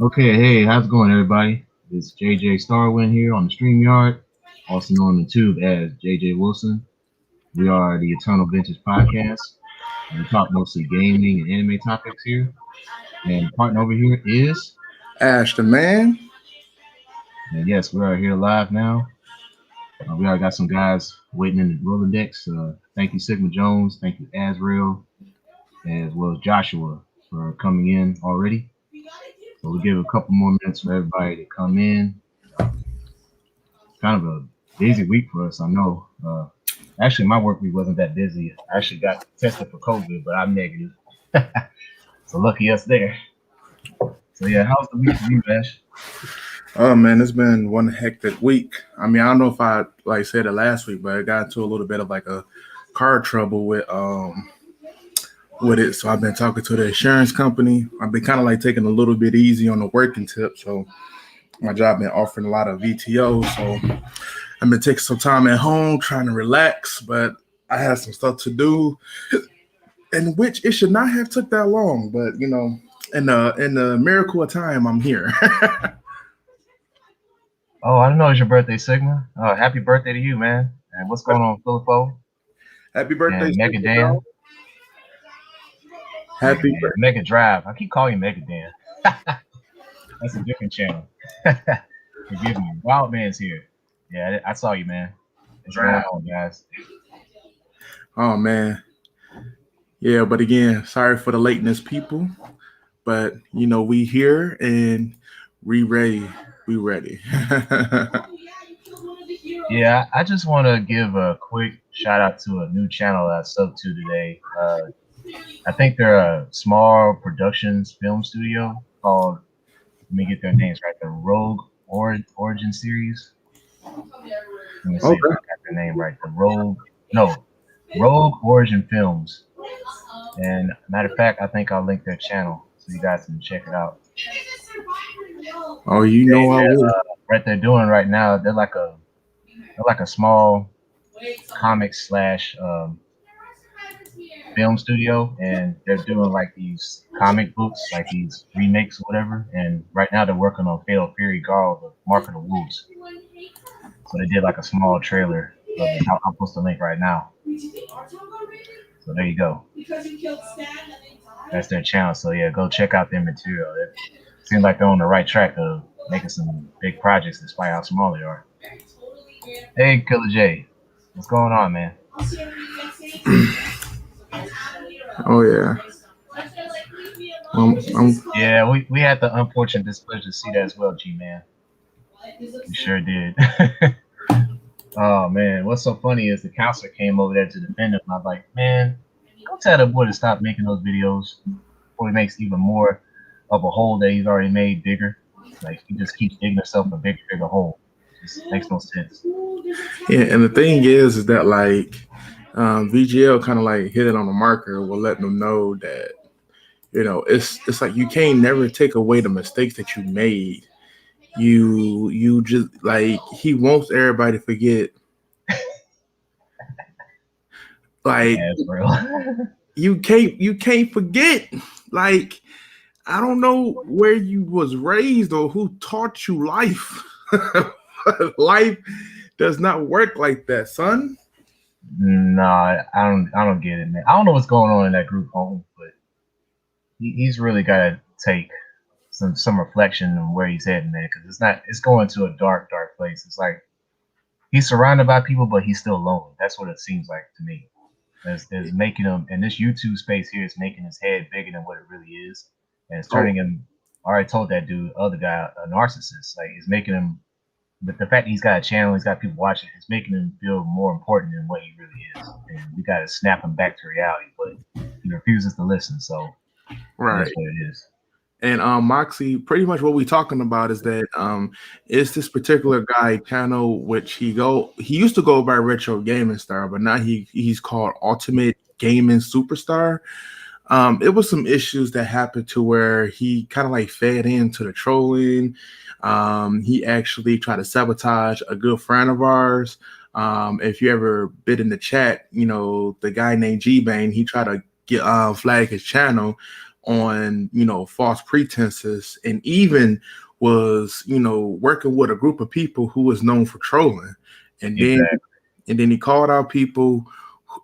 Okay, hey, how's it going, everybody? It's JJ Starwin here on the StreamYard, also known on the tube as JJ Wilson. We are the Eternal Vintage Podcast. We talk mostly gaming and anime topics here. And the partner over here is, Ash the man. and yes, we are here live now. We already got some guys waiting in the Rolodex. Thank you, Sigma Jones. Thank you, Azrael, as well as Joshua for coming in already. So we'll give a couple more minutes for everybody to come in. Kind of a busy week for us, I know. Actually, my work week wasn't that busy. I actually got tested for COVID, but I'm negative. So lucky us there. So yeah, how's the week for you, Ash? Oh man, it's been one hectic week. I mean, I don't know if I like said it last week, but I got into a little bit of like a car trouble with it. So I've been talking to the insurance company. I've been kind of like taking a little bit easy on the working tip. So my job been offering a lot of VTO. So I've been taking some time at home trying to relax, but I had some stuff to do, in which it should not have took that long. But you know, in the miracle of time, I'm here. Oh, I didn't know it was your birthday, Sigma. Happy birthday to you, man. And what's going on, Philippo Happy birthday, and Mega Sister Dan? Joe. Mega Happy Dan, Mega Drive. I keep calling you Mega Dan. That's a different channel. Forgive me. Wild Man's here. Yeah, I saw you, man. What's going birthday. on, guys? Oh man. Yeah, but again, sorry for the lateness, people. But you know, we here and we ready. We ready. Yeah, I just want to give a quick shout out to a new channel that I subbed to today. I think they're a small productions film studio called, let me get their names right, the Origin series. Let me see if I Okay. got their name right. No, Rogue Origin Films. And matter of fact, I think I'll link their channel so you guys can check it out. Oh, you know I will. What they're doing right now, they're like a small comic slash film studio, and they're doing like these comic books, like these remakes or whatever. And right now they're working on Fatal Fury Gall, the Mark of the Wolves. So they did like a small trailer of it. I'll post the link right now. So there you go. That's their channel. So yeah, go check out their material. It seems like they're on the right track of making some big projects despite how small they are. Hey, Killer J, what's going on, man? Oh yeah. Yeah, we had the unfortunate displeasure to see that as well, G man. We sure did. Oh man, what's so funny is the counselor came over there to defend him. And I was like, man, go tell the boy to stop making those videos before he makes even more of a hole that he's already made bigger. Like he just keeps digging himself a bigger hole. It just makes no sense. Yeah, and the thing is that like VGL kind of like hit it on the marker. We're letting them know that you know it's like you can't never take away the mistakes that you made. You just like he wants everybody to forget. Like Yes, bro. you can't forget. Like I don't know where you was raised or who taught you life. Life does not work like that, son. Nah, I don't get it, man. I don't know what's going on in that group home, but he's really got to take some reflection on where he's heading, man. Because it's going to a dark place. It's like he's surrounded by people, but he's still alone. That's what it seems like to me. Is making him, and this YouTube space here is making his head bigger than what it really is, and it's Oh, turning him. I already told that dude, other guy, a narcissist. Like it's making him. But the fact that he's got a channel, he's got people watching, it's making him feel more important than what he really is. And we got to snap him back to reality, but he refuses to listen. So right. that's what it is. And Moxie, pretty much what we're talking about is that it's this particular guy channel which he used to go by Retro Gaming Star, but now he's called Ultimate Gaming Superstar. It was some issues that happened to where he kind of like fed into the trolling. He actually tried to sabotage a good friend of ours. If you ever been in the chat, you know, the guy named G Bane, he tried to flag his channel on false pretenses, and even was working with a group of people who was known for trolling, and then he called out people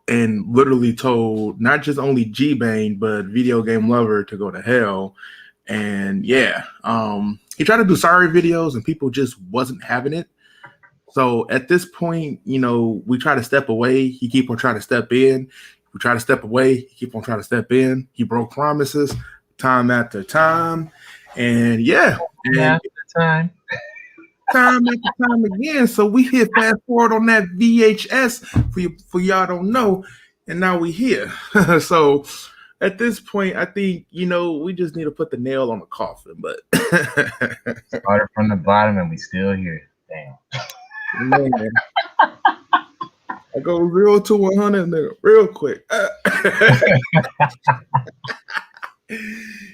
and literally told not just only G-Bane but Video Game Lover to go to hell. And he tried to do sorry videos and people just wasn't having it. So at this point, we try to step away. He keep on trying to step in. We try to step away. He keep on trying to step in. He broke promises time after time. And time after time again. So we hit fast forward on that VHS for y'all don't know. And now we here. So at this point, I think, we just need to put the nail on the coffin. But started from the bottom and we still here. Damn. Man. I go 0 to 100 real quick.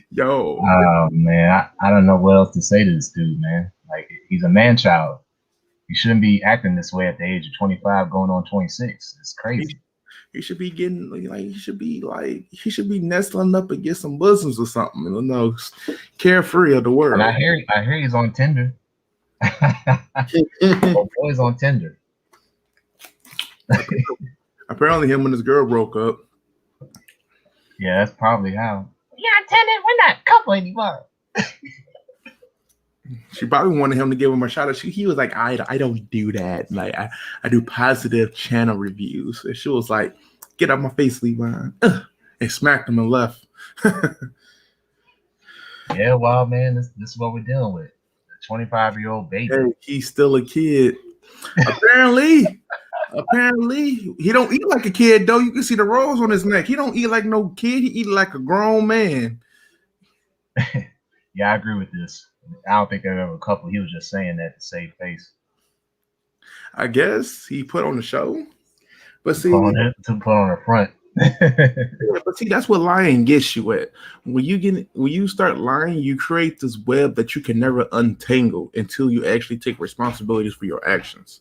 Yo. Oh man, I don't know what else to say to this dude, man. Like, he's a man child. He shouldn't be acting this way at the age of 25, going on 26. It's crazy. He should be getting he should be nestling up against some bosoms or something. Carefree of the world. And I hear he's on Tinder. Oh, boy's on Tinder. Apparently, him and his girl broke up. Yeah, that's probably how. Yeah, Tinder, we're not a couple anymore. She probably wanted him to give him a shout out. He was like, I don't do that. Like, I do positive channel reviews. And she was like, get out my face, Levi. And smacked him and left. Yeah, well, man, this is what we're dealing with. A 25-year-old baby. Hey, he's still a kid. Apparently, he don't eat like a kid, though. You can see the rolls on his neck. He don't eat like no kid. He eat like a grown man. Yeah, I agree with this. I don't think there ever a couple. He was just saying that to save face. I guess he put on the show, but see, to put on the front. Yeah, but see, that's what lying gets you at. When you start lying, you create this web that you can never untangle until you actually take responsibilities for your actions.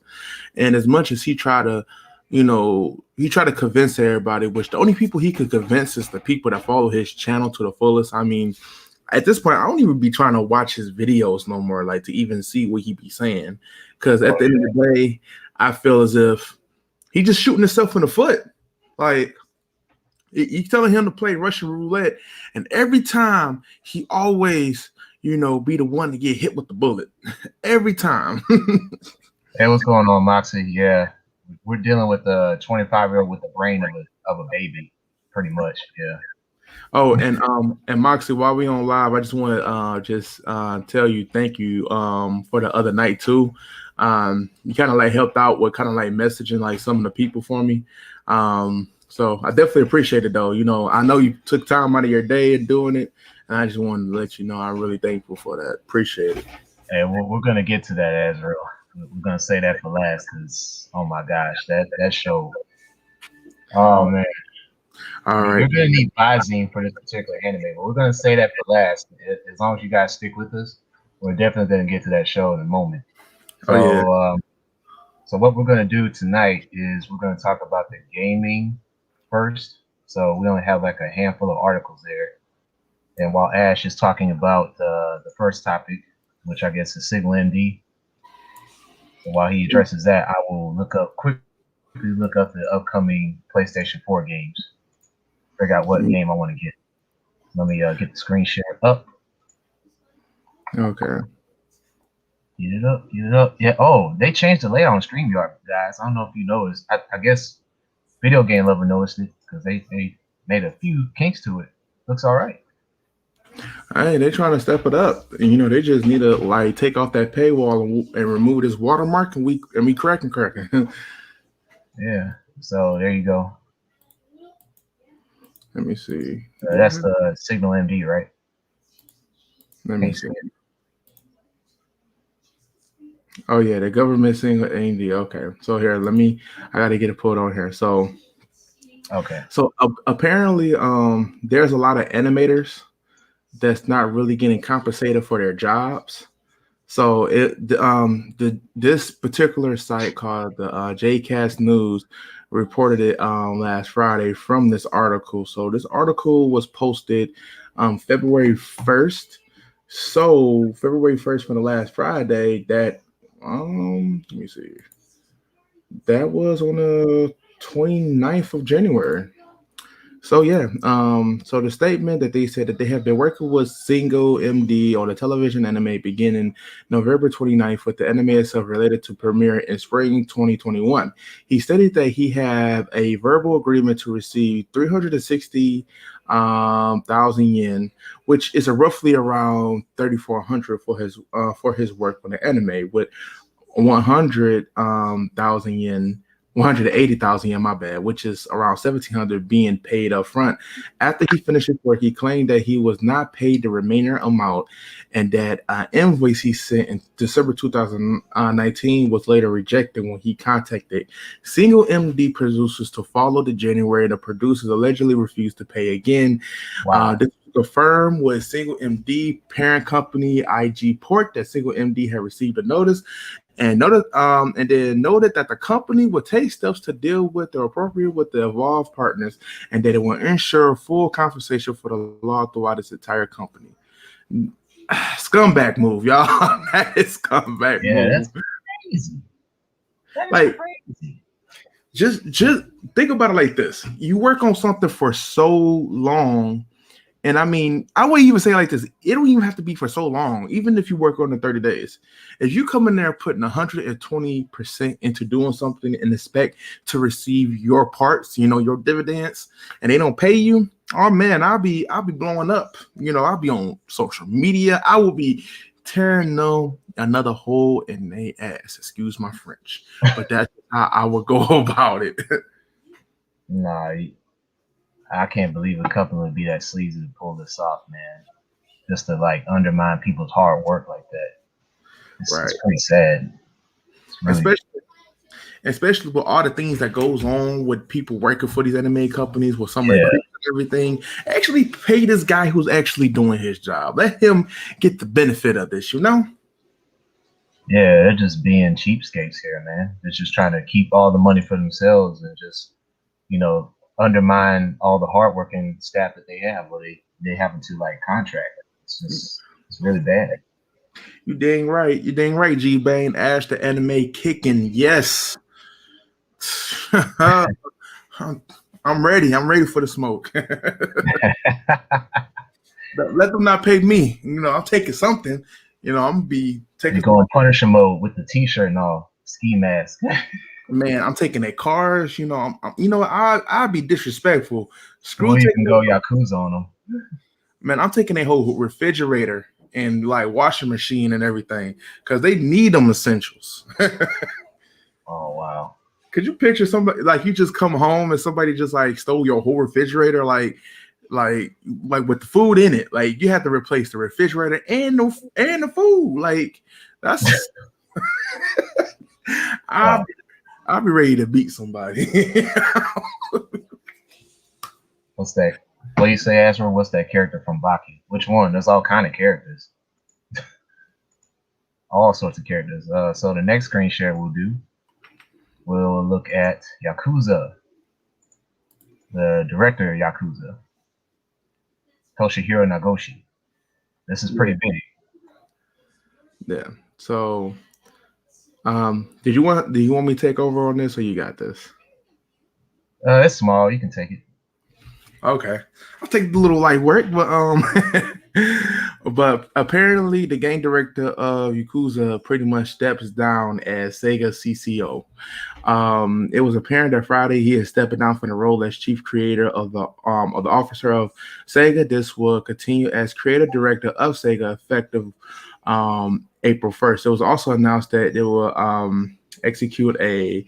And as much as he try to convince everybody, which the only people he could convince is the people that follow his channel to the fullest. I mean, at this point, I don't even be trying to watch his videos no more, like to even see what he be saying. Because at the end of the day, I feel as if he just shooting himself in the foot. Like, you telling him to play Russian roulette, and every time he always, be the one to get hit with the bullet. Every time. Hey, what's going on, Moxie? Yeah, we're dealing with a 25-year-old with the brain of a baby, pretty much. Yeah. Oh, and Moxie, while we on live, I just want to tell you thank you for the other night too. You kind of like helped out with kind of like messaging like some of the people for me. So I definitely appreciate it though. I know you took time out of your day and doing it, and I just wanted to let you know I'm really thankful for that. Appreciate it. Hey, we're gonna get to that, Azrael. We're gonna say that for last because oh my gosh, that show. Oh man. All right. We're gonna need Visine for this particular anime, but we're gonna say that for last. As long as you guys stick with us, we're definitely gonna get to that show in a moment. So, so what we're gonna do tonight is we're gonna talk about the gaming first. So we only have like a handful of articles there, and while Ash is talking about the first topic, which I guess is Signal MD. So while he addresses that, I will quickly look up the upcoming PlayStation 4 games. Figure out what game I want to get. Let me get the screen share up. Okay. Get it up. Yeah. Oh, they changed the layout on StreamYard, guys. I don't know if you noticed. I guess Video Game Lover noticed it because they made a few kinks to it. Looks all right. Hey, they're trying to step it up. And, they just need to like take off that paywall and remove this watermark, and we cracking. Yeah. So there you go. Let me see. That's the Signal MD, right? Let me see. Oh yeah, the government Signal MD. Okay, so here, I gotta get it pulled on here. So, okay. So apparently, there's a lot of animators that's not really getting compensated for their jobs. So this particular site called the JCast News reported it last Friday from this article. So this article was posted February 1st. So February 1st from the last Friday, that let me see. That was on the 29th of January. So yeah, so the statement that they said that they have been working with Single MD on a television anime beginning November 29th, with the anime itself related to premiere in spring 2021. He stated that he have a verbal agreement to receive 360 thousand yen, which is a roughly around 3,400 for his work on the anime, with 100 thousand yen, 180,000 yen, my bad, which is around 1,700 being paid up front. After he finished his work, he claimed that he was not paid the remainder amount, and that invoice he sent in December 2019 was later rejected when he contacted Single MD producers to follow the January. The producers allegedly refused to pay again. Wow. This was confirmed with Single MD parent company IG Port that Single MD had received a notice, and then noted that the company would take steps to deal with the appropriate with the involved partners, and that it will ensure full compensation for the law throughout its entire company. Scumbag move, y'all. That is scumbag Yeah, move. that's crazy. That is Like, crazy. just think about it like this: you work on something for so long. And I mean, I wouldn't even say it like this. It don't even have to be for so long. Even if you work on the 30 days, if you come in there putting 120% into doing something and expect to receive your parts, your dividends, and they don't pay you, oh man, I'll be blowing up. I'll be on social media. I will be tearing another hole in their ass. Excuse my French, but that's how I would go about it. Nah, I can't believe a company would be that sleazy to pull this off, man. Just to like undermine people's hard work like that. Right. It's pretty sad. It's really Especially with all the things that goes on with people working for these anime companies, with some of the yeah, creeps and everything. Actually pay this guy who's actually doing his job. Let him get the benefit of this, yeah. They're just being cheapskates here, man. They're just trying to keep all the money for themselves and just undermine all the hardworking staff that they have. Well, they happen to like contract. It's really bad. You dang right. You dang right, G Bane. Ash the anime kicking. Yes. I'm ready. I'm ready for the smoke. Let them not pay me. I'm taking something. I'm gonna be They taking go in Punisher mode with the T-shirt and all, ski mask. Man, I'm taking their cars. I'll be disrespectful. Screw Or you taking can their go Yakuza on them. Man, I'm taking a whole refrigerator and like washing machine and everything because they need them essentials. Oh wow. Could you picture somebody like you just come home and somebody just like stole your whole refrigerator, like with the food in it? Like you have to replace the refrigerator and the food. Like that's I'll, Wow. I'll be ready to beat somebody. What's that? What do you say, Asher? What's that character from Baki? Which one? There's all kind of characters. All sorts of characters. So the next screen share we'll do, we'll look at Yakuza, the director of Yakuza, Toshihiro Nagoshi. This is pretty big. Yeah. So, do you want me to take over on this, or you got this? It's small. You can take it. Okay, I'll take the little light work, but apparently the game director of Yakuza pretty much steps down as Sega CCO. It was apparent that Friday he is stepping down from the role as chief creator of the officer of Sega. This will continue as creative director of Sega effective April 1st. It was also announced that they will execute a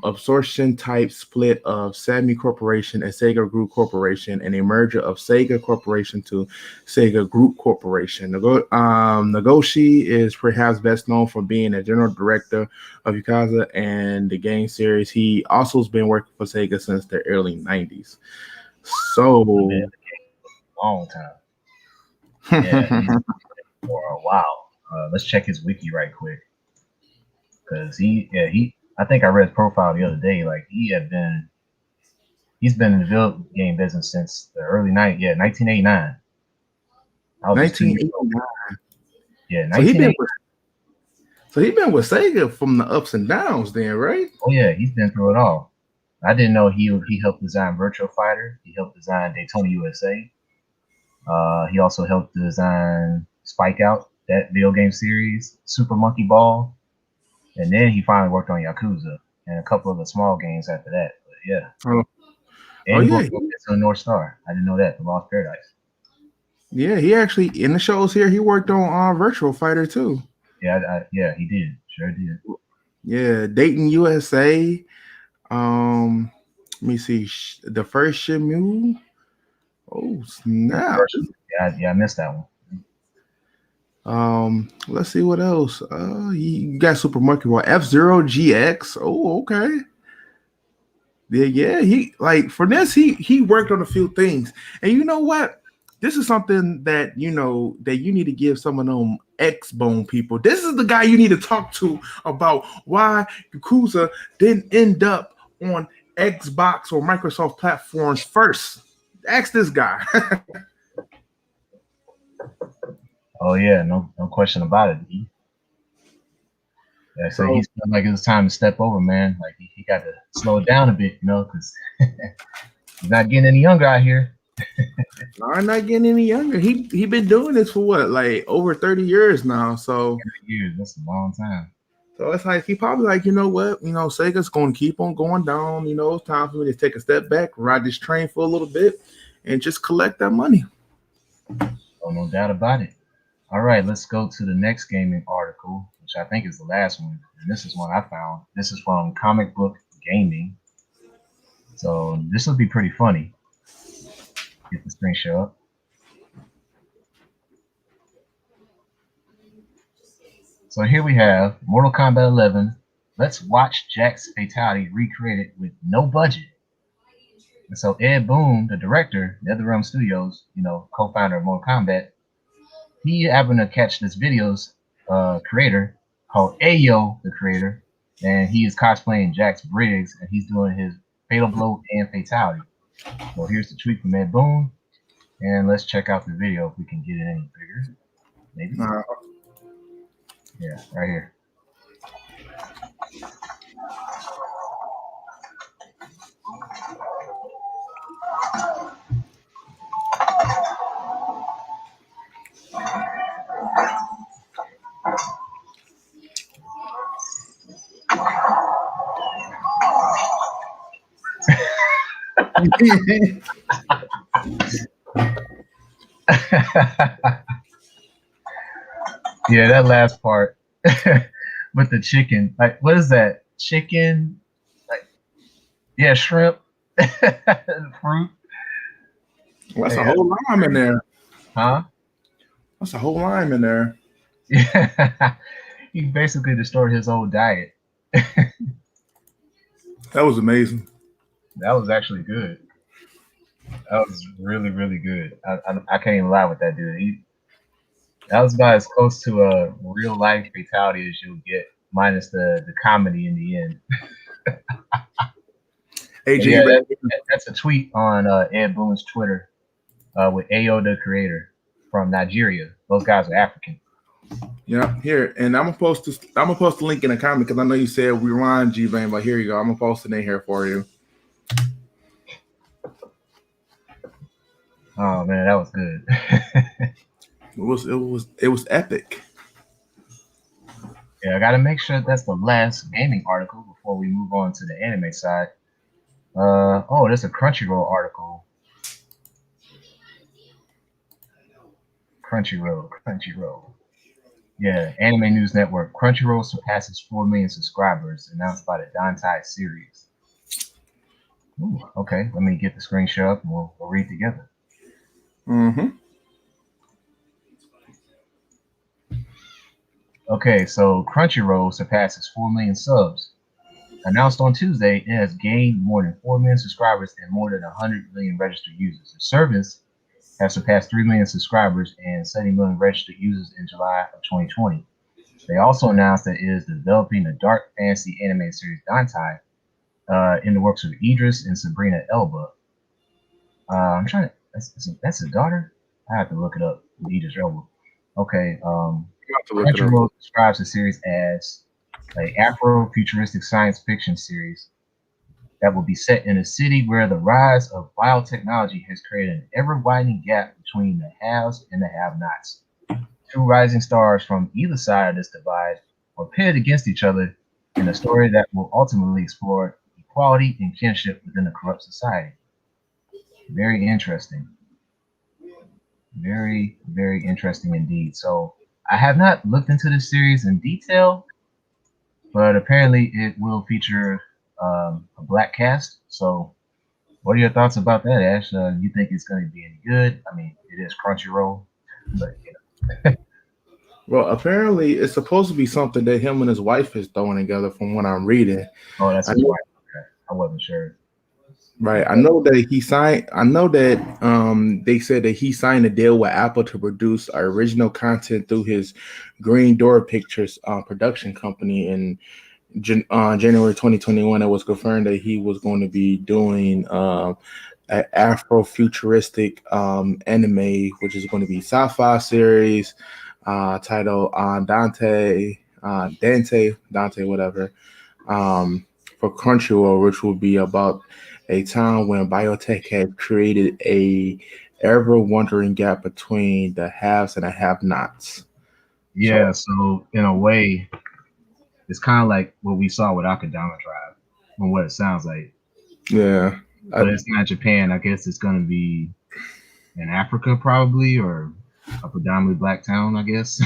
absorption type split of Sammy Corporation and Sega Group Corporation, and a merger of Sega Corporation to Sega Group Corporation. Nagoshi is perhaps best known for being a general director of Yakuza and the game series. He also has been working for Sega since the early 90s. So, Long time. Yeah, he's been for a while. Let's check his wiki right quick, because I think I read his profile the other day. Like he's been in the video game business since the early 1989. I was just 2 years old. 1989. Yeah, So he been 1980. with Sega from the ups and downs, then, right? Oh yeah, he's been through it all. I didn't know he helped design Virtual Fighter. He helped design Daytona USA. He also helped design Spike Out, that video game series, Super Monkey Ball, and then he finally worked on Yakuza and a couple of the small games after that. But yeah, Oh, oh and he yeah, worked on North Star. I didn't know that, The Lost Paradise. yeah. He actually in the shows here. He worked on Virtual Fighter too. Yeah, yeah, he did. Sure did. Yeah, Dayton, USA. Let me see. The first Shimu. Oh Yeah, the snap! first one. Yeah, I missed that one. Let's see what else. You got Super Monkey Ball, F-Zero GX. Oh, okay. Yeah. He like for this, he worked on a few things, and you know what? This is something that that you need to give some of them X-Bone people. This is the guy you need to talk to about why Yakuza didn't end up on Xbox or Microsoft platforms first. Ask this guy. Oh yeah, no question about it. Yeah, so So he's felt like it was time to step over, man. Like he got to slow it down a bit, because he's not getting any younger out here. I'm not getting any younger. He been doing this for what, like over 30 years now. Years, that's a long time. So it's like he probably like, you know what, Sega's going to keep on going down. It's time for me to take a step back, ride this train for a little bit, and just collect that money. Oh, no doubt about it. All right, let's go to the next gaming article, which I think is the last one. And this is one I found. This is from Comic Book Gaming. So this will be pretty funny. Get the screen share up. So here we have Mortal Kombat 11. Let's watch Jack's fatality recreated with no budget. And so Ed Boon, the director, NetherRealm Studios, co-founder of Mortal Kombat, he happened to catch this video's creator called Ayo, the creator, and he is cosplaying Jax Briggs, and he's doing his fatal blow and fatality. So here's the tweet from Ed Boon, and let's check out the video if we can get it any bigger. Maybe. Yeah, right here. Yeah, that last part with the chicken. Like, what is that? Chicken? Like, yeah, shrimp, fruit. Well, that's a whole lime in there. Huh? That's a whole lime in there. Yeah. He basically destroyed his whole diet. That was amazing. That was actually good. That was really, really good. I can't even lie with that dude. That was about as close to a real life fatality as you'll get, minus the comedy in the end. AJ, yeah, that's a tweet on Ed Boon's Twitter with Ayo, the creator from Nigeria. Those guys are African. Yeah, here, and I'm gonna post the link in the comment because I know you said rewind G-Bane, but here you go. I'm gonna post it in here for you. Oh man, that was good. It was epic. Yeah, I gotta make sure that's the last gaming article before we move on to the anime side. Oh, there's a Crunchyroll article. Crunchyroll. Yeah, Anime News Network. Crunchyroll surpasses 4 million subscribers, announced by the Dantai series. Ooh, okay, let me get the screen share up and we'll read together. Mm-hmm. Okay, so Crunchyroll surpasses 4 million subs. Announced on Tuesday, it has gained more than 4 million subscribers and more than 100 million registered users. The service has surpassed 3 million subscribers and 70 million registered users in July of 2020. They also announced that it is developing a dark fantasy anime series Dantai in the works of Idris and Sabrina Elba. I'm trying to. That's a daughter. I have to look it up. Idris Elba. Okay. You have to look it up. Crunchyroll describes the series as a Afro-futuristic science fiction series that will be set in a city where the rise of biotechnology has created an ever-widening gap between the haves and the have-nots. Two rising stars from either side of this divide are pitted against each other in a story that will ultimately explore equality and kinship within a corrupt society. Very interesting. Very, very interesting indeed. So I have not looked into this series in detail, but apparently it will feature a black cast. So, what are your thoughts about that, Ash? You think it's going to be any good? I mean, it is Crunchyroll, but Well, apparently it's supposed to be something that him and his wife is throwing together from what I'm reading. oh, that's I his know, wife. Okay, I wasn't sure. right. I know that he signed I know that they said that he signed a deal with Apple to produce original content through his Green Door Pictures production company in January 2021. It was confirmed that he was going to be doing an Afro-futuristic anime, which is going to be sci-fi series titled Dante, whatever, for Crunchyroll, which will be about a time when biotech had created a ever wondering gap between the haves and the have-nots. So Yeah, so in a way, it's kind of like what we saw with Akadama Drive, from what it sounds like. yeah, But I, it's not Japan. I guess it's going to be in Africa, probably, or a predominantly black town, I guess.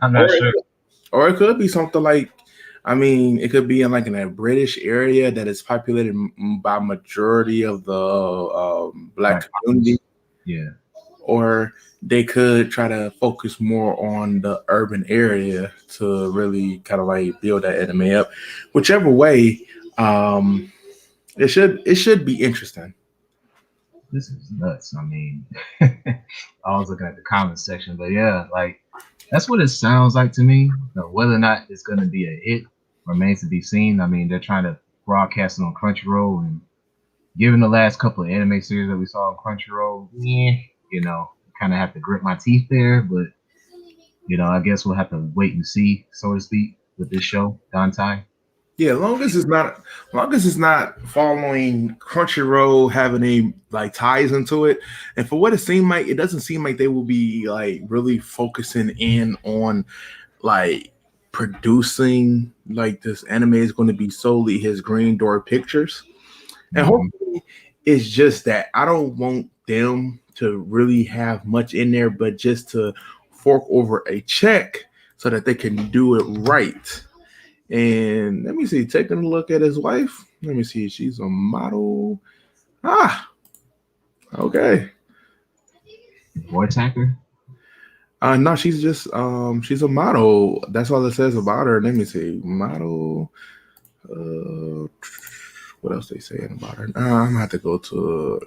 I'm or not sure. or it could be something like, I mean, it could be in like in a British area that is populated by majority of the black Black community, populace. Yeah. or they could try to focus more on the urban area to really kind of like build that anime up. Whichever way, um, it should be interesting. This is nuts. I mean, I was looking at the comment section, but yeah, like that's what it sounds like to me. Whether or not it's going to be a hit remains to be seen. I mean, they're trying to broadcast it on Crunchyroll, and given the last couple of anime series that we saw on Crunchyroll, yeah, kind of have to grit my teeth there. But I guess we'll have to wait and see, so to speak, with this show, Dantai. Yeah, long as it's not following Crunchyroll having any like ties into it. And for what it seemed like, it doesn't seem like they will be like really focusing in on like producing like this anime is going to be solely his Green Door Pictures. And Hmm. hopefully it's just that I don't want them to really have much in there, but just to fork over a check so that they can do it right. And let me see, taking a look at his wife. Let me see, she's a model. Ah, okay. Voice actor. No, she's a model. That's all it says about her. Let me see, model. Uh, what else they saying about her? I'm gonna have to go to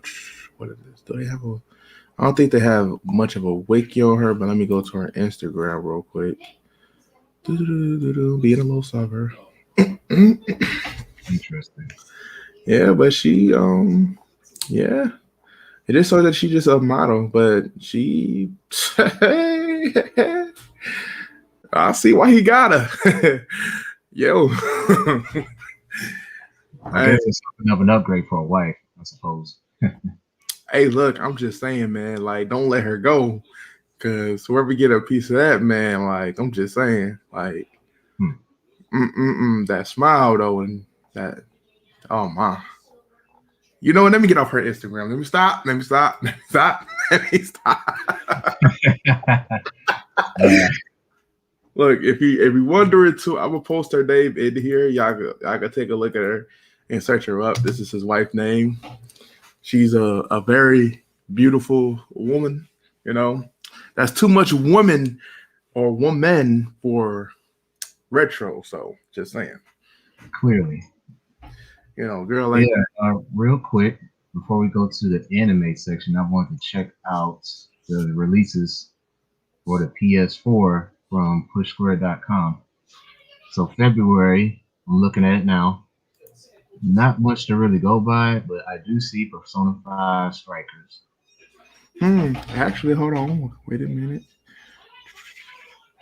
what is this? Do they have a? I don't think they have much of a wiki on her, but let me go to her Instagram real quick. Being a little sober. Interesting. Yeah, but yeah. It is so that she just a model, but she I see why he got her. Yo. I Hey, guess it's something of an upgrade for a wife, I suppose. hey, look, I'm just saying, man, like, don't let her go. Cause whoever get a piece of that, man, like, I'm just saying, like, Hmm. that smile though, and that, oh my. You know what? Let me get off her Instagram. Let me stop. Let me stop. Let me stop. Let me stop. Uh, Look, if you wondering too, I'm gonna post her name in here. Y'all can take a look at her and search her up. This is his wife's name. She's a very beautiful woman. You know, that's too much woman or woman for retro. So just saying, clearly. girl like Yeah, that. real quick, before we go to the anime section, I want to check out the releases for the PS4 from PushSquare.com. So February, I'm looking at it now. Not much to really go by, but I do see Persona 5 Strikers. Actually, hold on. Wait a minute.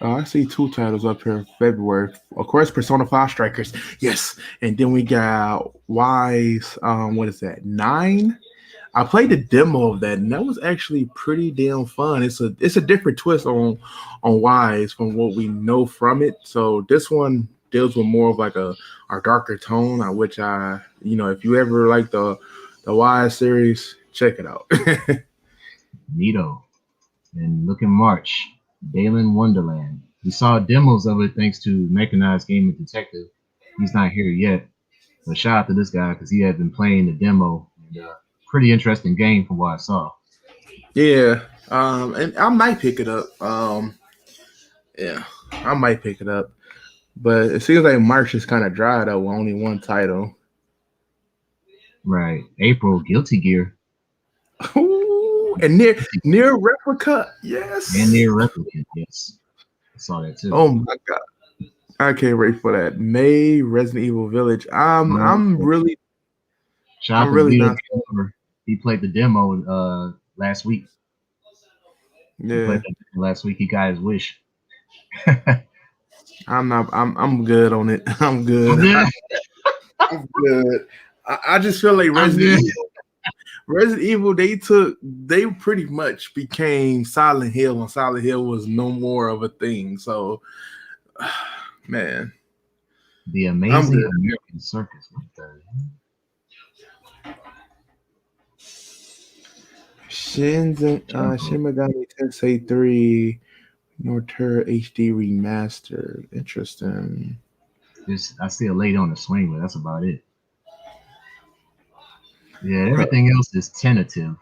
Oh, I see two titles up here. February, of course, Persona 5 Strikers. Yes, and then we got Wise. What is that? 9. I played the demo of that, and that was actually pretty damn fun. It's a different twist on Wise from what we know from it. So this one deals with more of like a darker tone, which if you ever like the Wise series, check it out. Nito. And look in March, Dalen Wonderland. We saw demos of it thanks to Mechanized Gaming Detective. He's not here yet, but shout out to this guy because he had been playing the demo. And, pretty interesting game from what I saw. Yeah, and I might pick it up. Yeah, I might pick it up. But it seems like March is kind of dry though, with only one title. Right. April, Guilty Gear. Ooh, and near replica, And yes. near Replicant, yes. I saw that too. Oh my god, I can't wait for that. May Resident Evil Village. Oh, shout out I'm to really Video not. Game Over. He played the demo last week. He played Yeah, the demo last week. He got his wish. I'm not. I'm good on it. I'm I'm good. good. I'm good. I just feel like I'm good. Resident Evil, they pretty much became Silent Hill, and Silent Hill was no more of a thing. So, man, The I'm Amazing good. American Circus. What the Shin jungle? Megami Tensei 3 Norterra HD Remaster. Interesting. I see a lady on the swing, but that's about it. Yeah, everything else is tentative.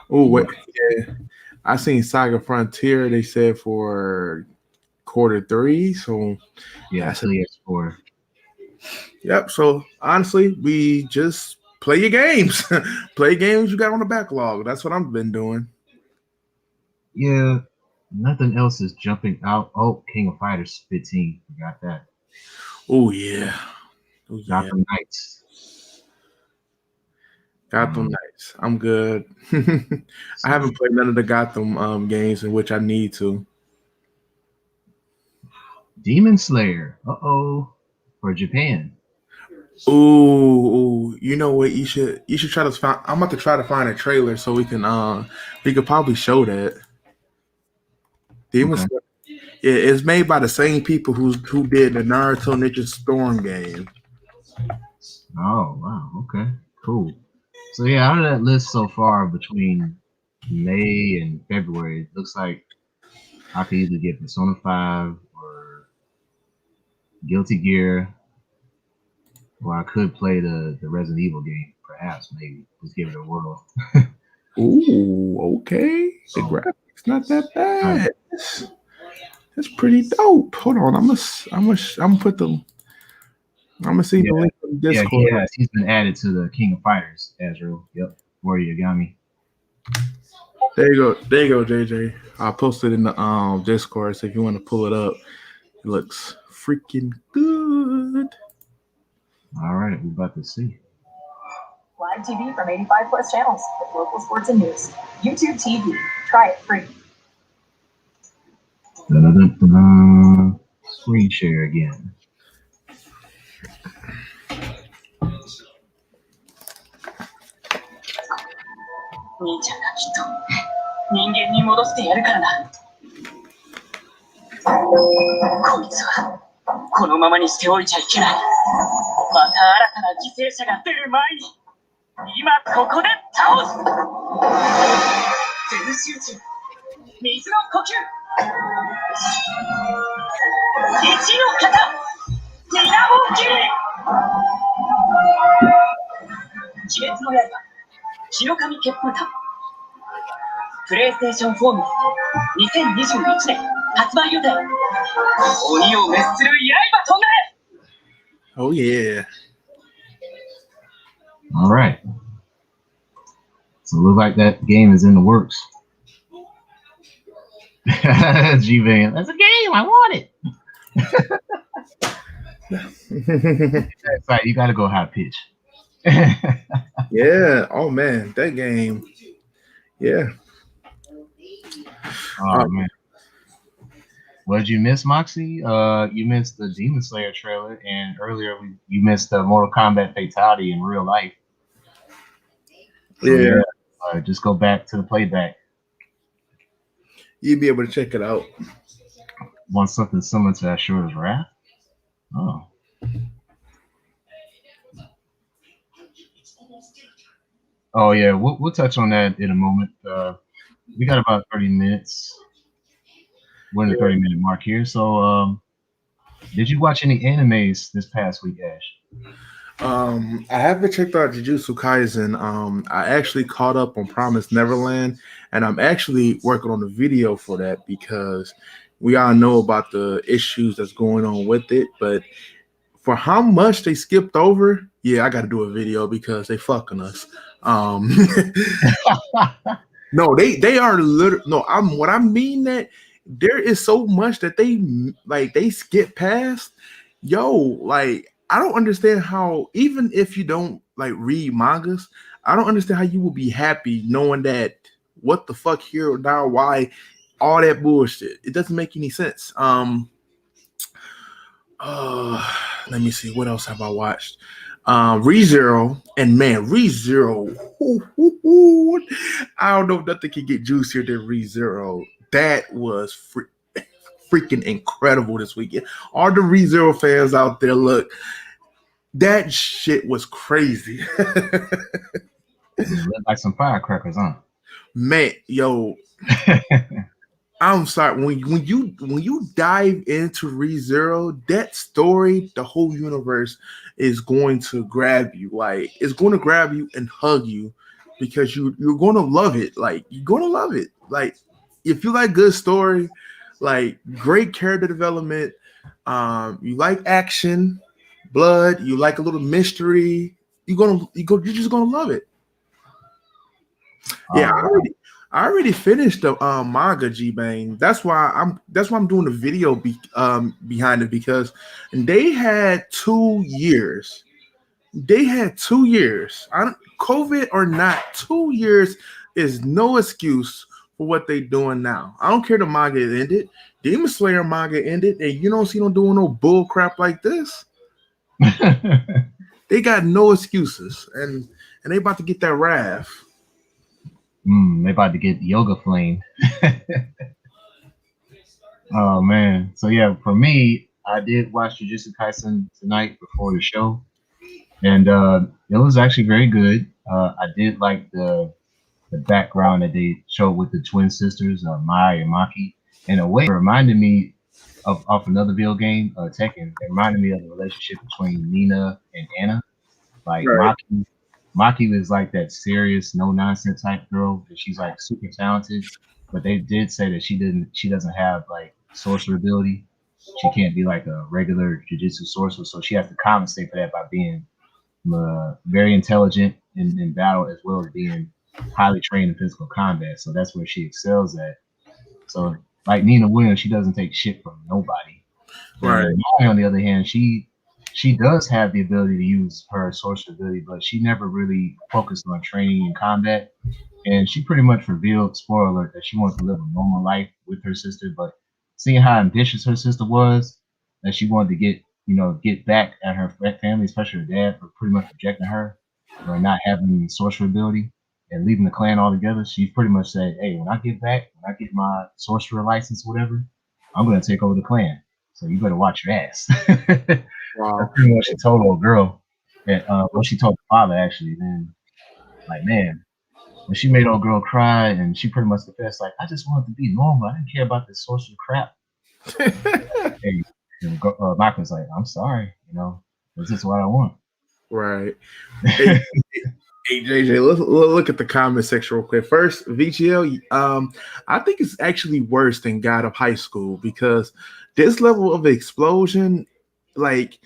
Oh wait, But yeah. I seen Saga Frontier. They said for quarter 3, so yeah, that's a PS4. yep. So honestly, we just play your games, play games you got on the backlog. That's what I've been doing. Yeah, nothing else is jumping out. Oh, King of Fighters 15. Forgot that. Oh yeah, oh yeah. Gotham Knights. Gotham Um, Knights. I'm good. I see. haven't played none of the Gotham games in which I need to. Demon Slayer. Uh-oh. For Japan. Ooh, you know what? You should try to find. I'm about to try to find a trailer so we could probably show that. Demon Okay. Slayer. Yeah, it's made by the same people who did the Naruto Ninja Storm game. Oh, wow. Okay. Cool. So yeah, out of that list so far between May and February, it looks like I could either get Persona 5 or Guilty Gear, or I could play the Resident Evil game, perhaps, maybe. Just give it a whirl. Ooh, okay. The So graphics not that I, bad. That's pretty dope. Hold on, I'm gonna put the I'm gonna see the yeah, link on yeah, he Discord. has. He's been added to the King of Fighters, Ezreal. Yep. Warrior Yagami. There you go, JJ. I posted in the Discord, so if you want to pull it up, it looks freaking good. All right, we're about to see. Live TV from 85 plus channels with local sports and news. YouTube TV. Try it free. Da-da-da-da. Screen share again. 兄ちゃんがきっと人間に戻してやるからな。こいつはこのままにしておいちゃいけない。また新たな犠牲者が出る前に今ここで倒す。全集中。水の呼吸。一の型。ディナモキリ。鬼滅の刃。白神血風譚。プレイステーション4に2021年発売予定。鬼を滅する刃となれ。 Oh yeah. All right. So it looks like that game is in the works. G-Van, that's a game. I want it. It's like you got to go high pitch. Yeah. Oh man, that game. Yeah. Oh man, what did you miss, Moxie? You missed the Demon Slayer trailer, and earlier you missed the Mortal Kombat fatality in real life. So Yeah. just go back to the playback. You'd be able to check it out. Want something similar to Ashura's Wrath? Oh. Oh yeah, we'll touch on that in a moment. We got about 30 minutes. We're in the 30-minute mark here. So, did you watch any animes this past week, Ash? I haven't checked out Jujutsu Kaisen. I actually caught up on Promised Neverland, and I'm actually working on the video for that because we all know about the issues that's going on with it. But for how much they skipped over, yeah, I got to do a video because they fucking us. No, they are literally no. What I mean that there is so much that they skip past. Yo, like I don't understand how even if you don't like read mangas, I don't understand how you will be happy knowing that what the fuck here or now why all that bullshit. It doesn't make any sense. Let me see what else have I watched. ReZero, and man, ReZero. I don't know if nothing can get juicier than ReZero. That was freaking incredible this weekend. All the ReZero fans out there, look, that shit was crazy. Like some firecrackers, huh? Man, yo, I'm sorry. When you dive into ReZero, that story, the whole universe is going to grab you. Like it's going to grab you and hug you because you're going to love it. Like you're going to love it. Like if you like good story, like great character development, you like action, blood, you like a little mystery, you're just gonna love it. Yeah, I already finished the manga G Bang. That's why I'm doing the video behind it because they had 2 years. They had 2 years. COVID or not, 2 years is no excuse for what they doing now. I don't care the manga ended. Demon Slayer manga ended, and you don't see them doing no bull crap like this. They got no excuses, and they about to get that wrath. They about to get yoga flame. Oh man. So yeah, for me, I did watch Jujutsu Kaisen tonight before the show, and it was actually very good. I did like the background that they showed with the twin sisters, Mai and Maki. In a way, it reminded me of another video game, Tekken. It reminded me of the relationship between Nina and Anna. Like Right. Maki was like that serious, no nonsense type girl. That she's like super talented, but they did say that she doesn't have like sorcerer ability. She can't be like a regular jujutsu sorcerer, so she has to compensate for that by being very intelligent in battle as well as being highly trained in physical combat. So that's where she excels at. So like Nina Williams, she doesn't take shit from nobody. Right. And Maya, on the other hand, she does have the ability to use her sorcerer ability, but she never really focused on training and combat. And she pretty much revealed, spoiler alert, that she wants to live a normal life with her sister. But seeing how ambitious her sister was, that she wanted to get back at her family, especially her dad, for pretty much rejecting her or not having sorcerer ability and leaving the clan altogether. She pretty much said, "Hey, when I get back, when I get my sorcerer license, whatever, I'm gonna take over the clan. So you better watch your ass." Wow. That's pretty much she told old girl. And she told the father actually. Then, like, man, when she made old girl cry and she pretty much confessed, like, I just wanted to be normal. I didn't care about this sorcerer crap. Hey, Michael's like, I'm sorry, this is what I want. Right. Hey, JJ, let's look at the comment section real quick. First, VGL, I think it's actually worse than God of High School because this level of explosion, like,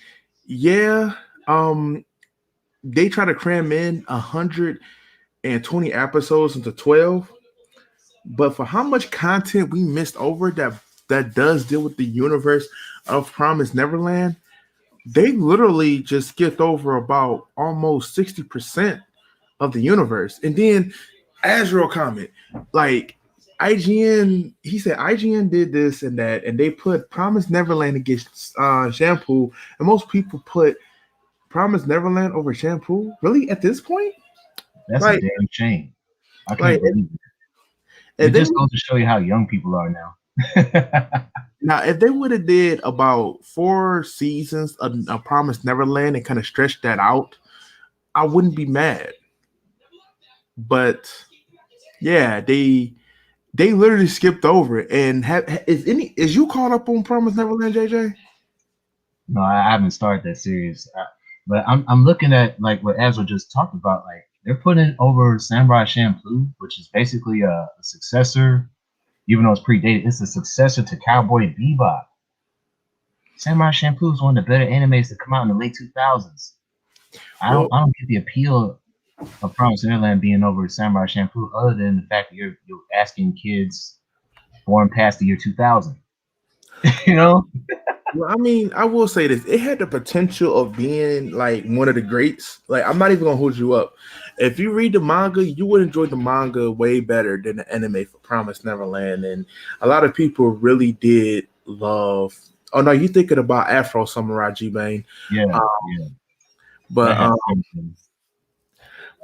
yeah, they try to cram in 120 episodes into 12, but for how much content we missed over that does deal with the universe of Promise Neverland, they literally just skipped over about almost 60% of the universe. And then Azrael comment, like IGN, he said IGN did this and that, and they put Promise Neverland against Shampoo, and most people put Promise Neverland over Shampoo. Really, at this point, That's a like, damn shame. I like can't believe it. if It they just goes to show you how young people are now. now if they would have did about 4 seasons of Promise Neverland and kind of stretched that out, I wouldn't be mad. But yeah, they literally skipped over it. And is you caught up on Promise Neverland, JJ? No, I haven't started that series, but I'm looking at like what Ezra just talked about. Like they're putting over Samurai Champloo, which is basically a successor, even though it's predated. It's a successor to Cowboy Bebop. Samurai Champloo is one of the better animes to come out in the late 2000s. I Well, don't get the appeal of Promise Neverland being over Samurai Champloo, other than the fact that you're asking kids born past the year 2000. You know? well, I mean, I will say this: it had the potential of being like one of the greats. Like, I'm not even gonna hold you up. If you read the manga, you would enjoy the manga way better than the anime for Promise Neverland. And a lot of people really did love. Oh no, you thinking about Afro Samurai G Bane? Yeah, Uh, yeah. but That has everything.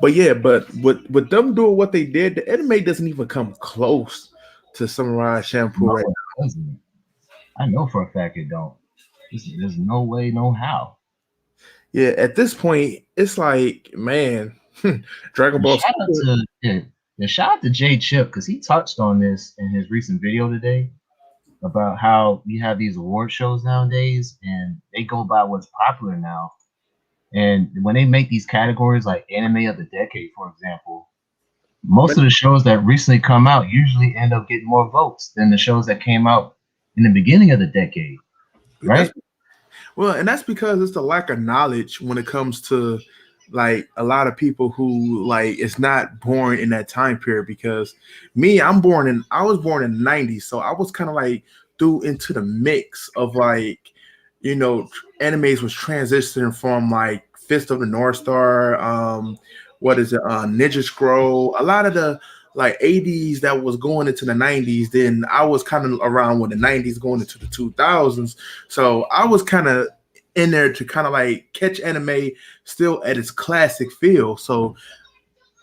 But yeah, but with them doing what they did, the anime doesn't even come close to Samurai Shampoo No, right it doesn't. I know for a fact it don't. There's no way, no how. Yeah, at this point, it's like, man, Dragon And Ball shout out Super. to shout out to Jay Chip because he touched on this in his recent video today about how we have these award shows nowadays and they go by what's popular now. And when they make these categories like anime of the decade, for example, most But of the shows that recently come out usually end up getting more votes than the shows that came out in the beginning of the decade, that's right? well, and that's because it's the lack of knowledge when it comes to like a lot of people who like it's not born in that time period. Because me, I was born in the '90s, so I was kind of like through into the mix of like, you know, animes was transitioning from like Fist of the North Star, what is it, Ninja Scroll, a lot of the like 80s that was going into the 90s. Then I was kind of around when the 90s going into the 2000s, so I was kind of in there to kind of like catch anime still at its classic feel. So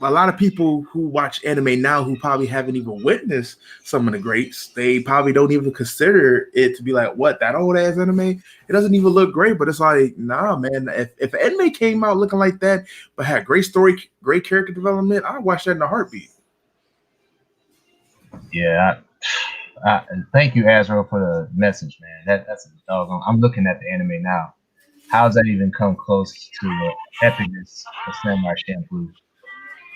a lot of people who watch anime now who probably haven't even witnessed some of the greats, they probably don't even consider it to be like, what, that old ass anime? It doesn't even look great, but it's like, nah, man, if anime came out looking like that, but had great story, great character development, I'd watch that in a heartbeat. Yeah. Thank you, Azrael, for the message, man. That's a doggone. I'm looking at the anime now. How's that even come close to the epicness of Samurai Champloo?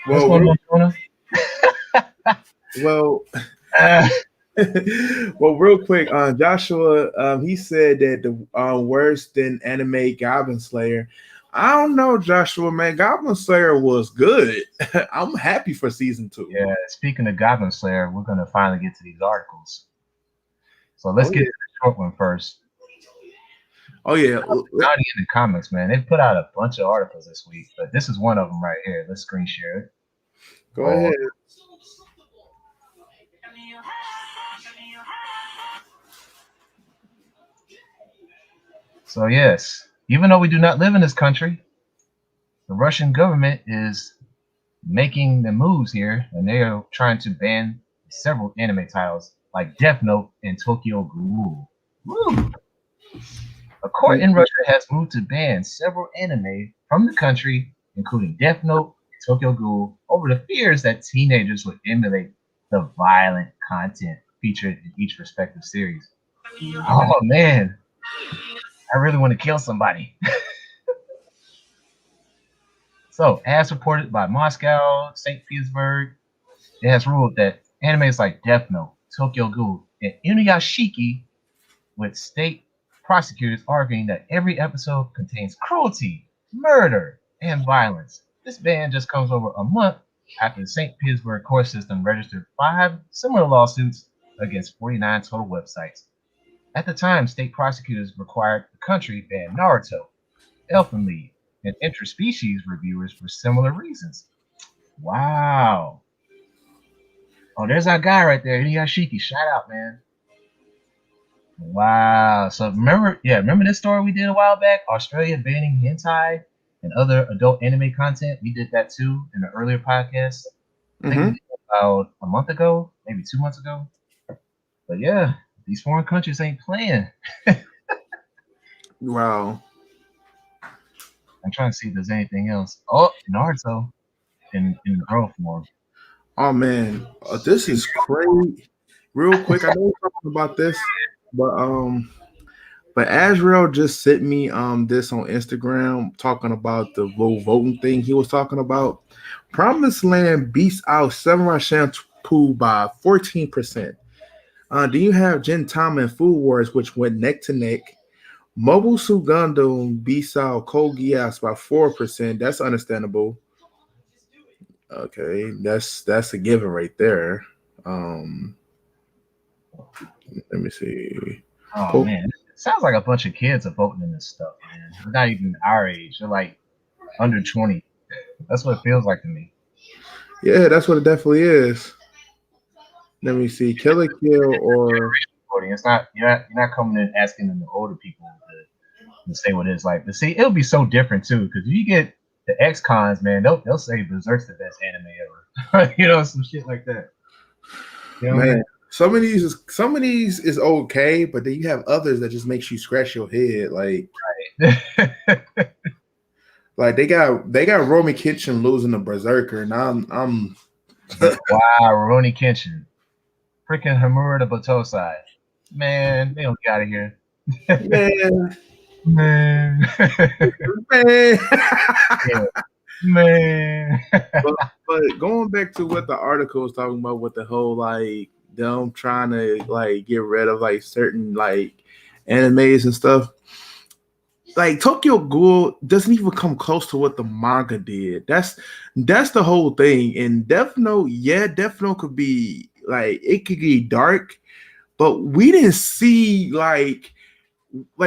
What's Well, going on, Jonah? well, Uh, well, real quick, Joshua, he said that the worse than anime Goblin Slayer. I don't know, Joshua, man. Goblin Slayer was good. I'm happy for season 2. yeah, speaking of Goblin Slayer, we're going to finally get to these articles. So let's Oh get yeah. to the short one first. Oh yeah. Naughty in the comics, man. They put out a bunch of articles this week, but this is one of them right here. Let's screen share it. Go ahead. So yes, even though we do not live in this country, the Russian government is making the moves here, and they are trying to ban several anime titles like Death Note and Tokyo Ghoul. Woo! A court in Russia has moved to ban several anime from the country, including Death Note and Tokyo Ghoul, over the fears that teenagers would emulate the violent content featured in each respective series. Oh man, I really want to kill somebody. So, as reported by Moscow, St. Petersburg, it has ruled that animes like Death Note, Tokyo Ghoul, and Inuyashiki, with state prosecutors arguing that every episode contains cruelty, murder, and violence. This ban just comes over a month after the St. Petersburg court system registered 5 similar lawsuits against 49 total websites. At the time, state prosecutors required the country ban Naruto, Elfen Lied, and interspecies reviewers for similar reasons. Wow. Oh, there's our guy right there, Inuyashiki. Shout out, man. Wow. So remember this story we did a while back? Australia banning hentai and other adult anime content. We did that too in an earlier podcast. I think we did about a month ago, maybe 2 months ago. But yeah, these foreign countries ain't playing. Wow. I'm trying to see if there's anything else. Oh, Naruto in girl form. Oh man, this is crazy. Real quick, I know we're talking about this, but Azrael just sent me this on Instagram talking about the voting thing he was talking about. Promised Land beats out Samurai Shampoo by 14%. Do you have Gintama and Food Wars, which went neck to neck? Mobile Suit Gundam beats out Code Geass by 4%. That's understandable. Okay, that's a given right there. Let me see. Oh man, it sounds like a bunch of kids are voting in this stuff, man. They're not even our age. They're like under 20. That's what it feels like to me. Yeah, that's what it definitely is. Let me see. Kill or Kill or voting. It's not you're not coming in asking the older people to say what it's like. But see, it'll be so different too, because if you get the ex-cons, man, they'll say Berserk's the best anime ever. Some shit like that. Man, some of these is okay, but then you have others that just makes you scratch your head. Like, like they got Romy Kitchen losing to Berserker, and I'm wow, Rurouni Kenshin. Freaking Hamura the Batosai. Man, they don't get out of here. Man. Man. But going back to what the article was talking about with the whole like them trying to like get rid of like certain like animes and stuff. Like Tokyo Ghoul doesn't even come close to what the manga did. That's the whole thing. And Death Note, Death Note could be like it could be dark, but we didn't see like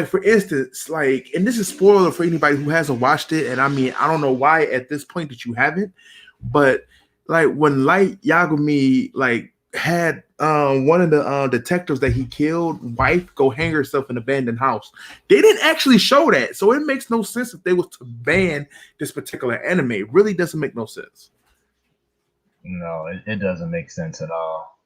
for instance, like, and this is spoiler for anybody who hasn't watched it, and I mean I don't know why at this point that you haven't, but like when Light Yagami like had one of the detectives that he killed wife go hang herself in an abandoned house. They didn't actually show that, so it makes no sense if they was to ban this particular anime. It really doesn't make no sense. No, it doesn't make sense at all.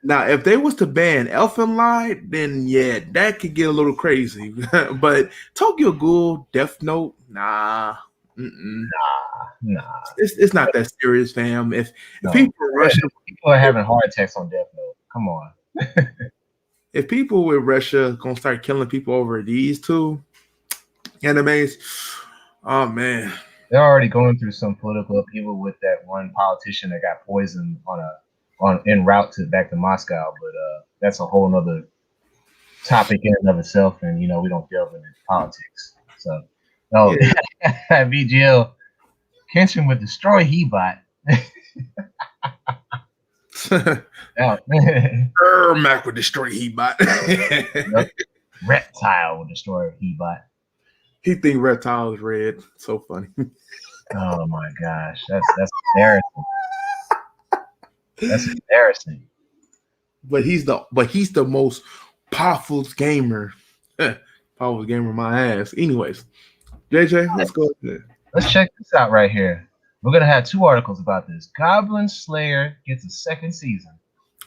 Now, if they was to ban Elfen Lied, then yeah, that could get a little crazy. But Tokyo Ghoul, Death Note, nah. Nah. It's not that serious, fam. If people are having heart attacks on Death Note, come on. If people with Russia gonna start killing people over these two animes, oh man, they're already going through some political upheaval with that one politician that got poisoned en route back to Moscow. But that's a whole nother topic in and of itself, and we don't delve into politics. So. VGL Kenshin would destroy Hebot. Mac would destroy Hebot. Reptile would destroy Hebot. He think Reptile is red. So funny. Oh my gosh, that's embarrassing. That's embarrassing. But he's the most powerful gamer. Powerful gamer, my ass. Anyways. JJ, let's go ahead. Let's check this out right here. We're gonna have 2 articles about this. Goblin Slayer gets a 2nd season.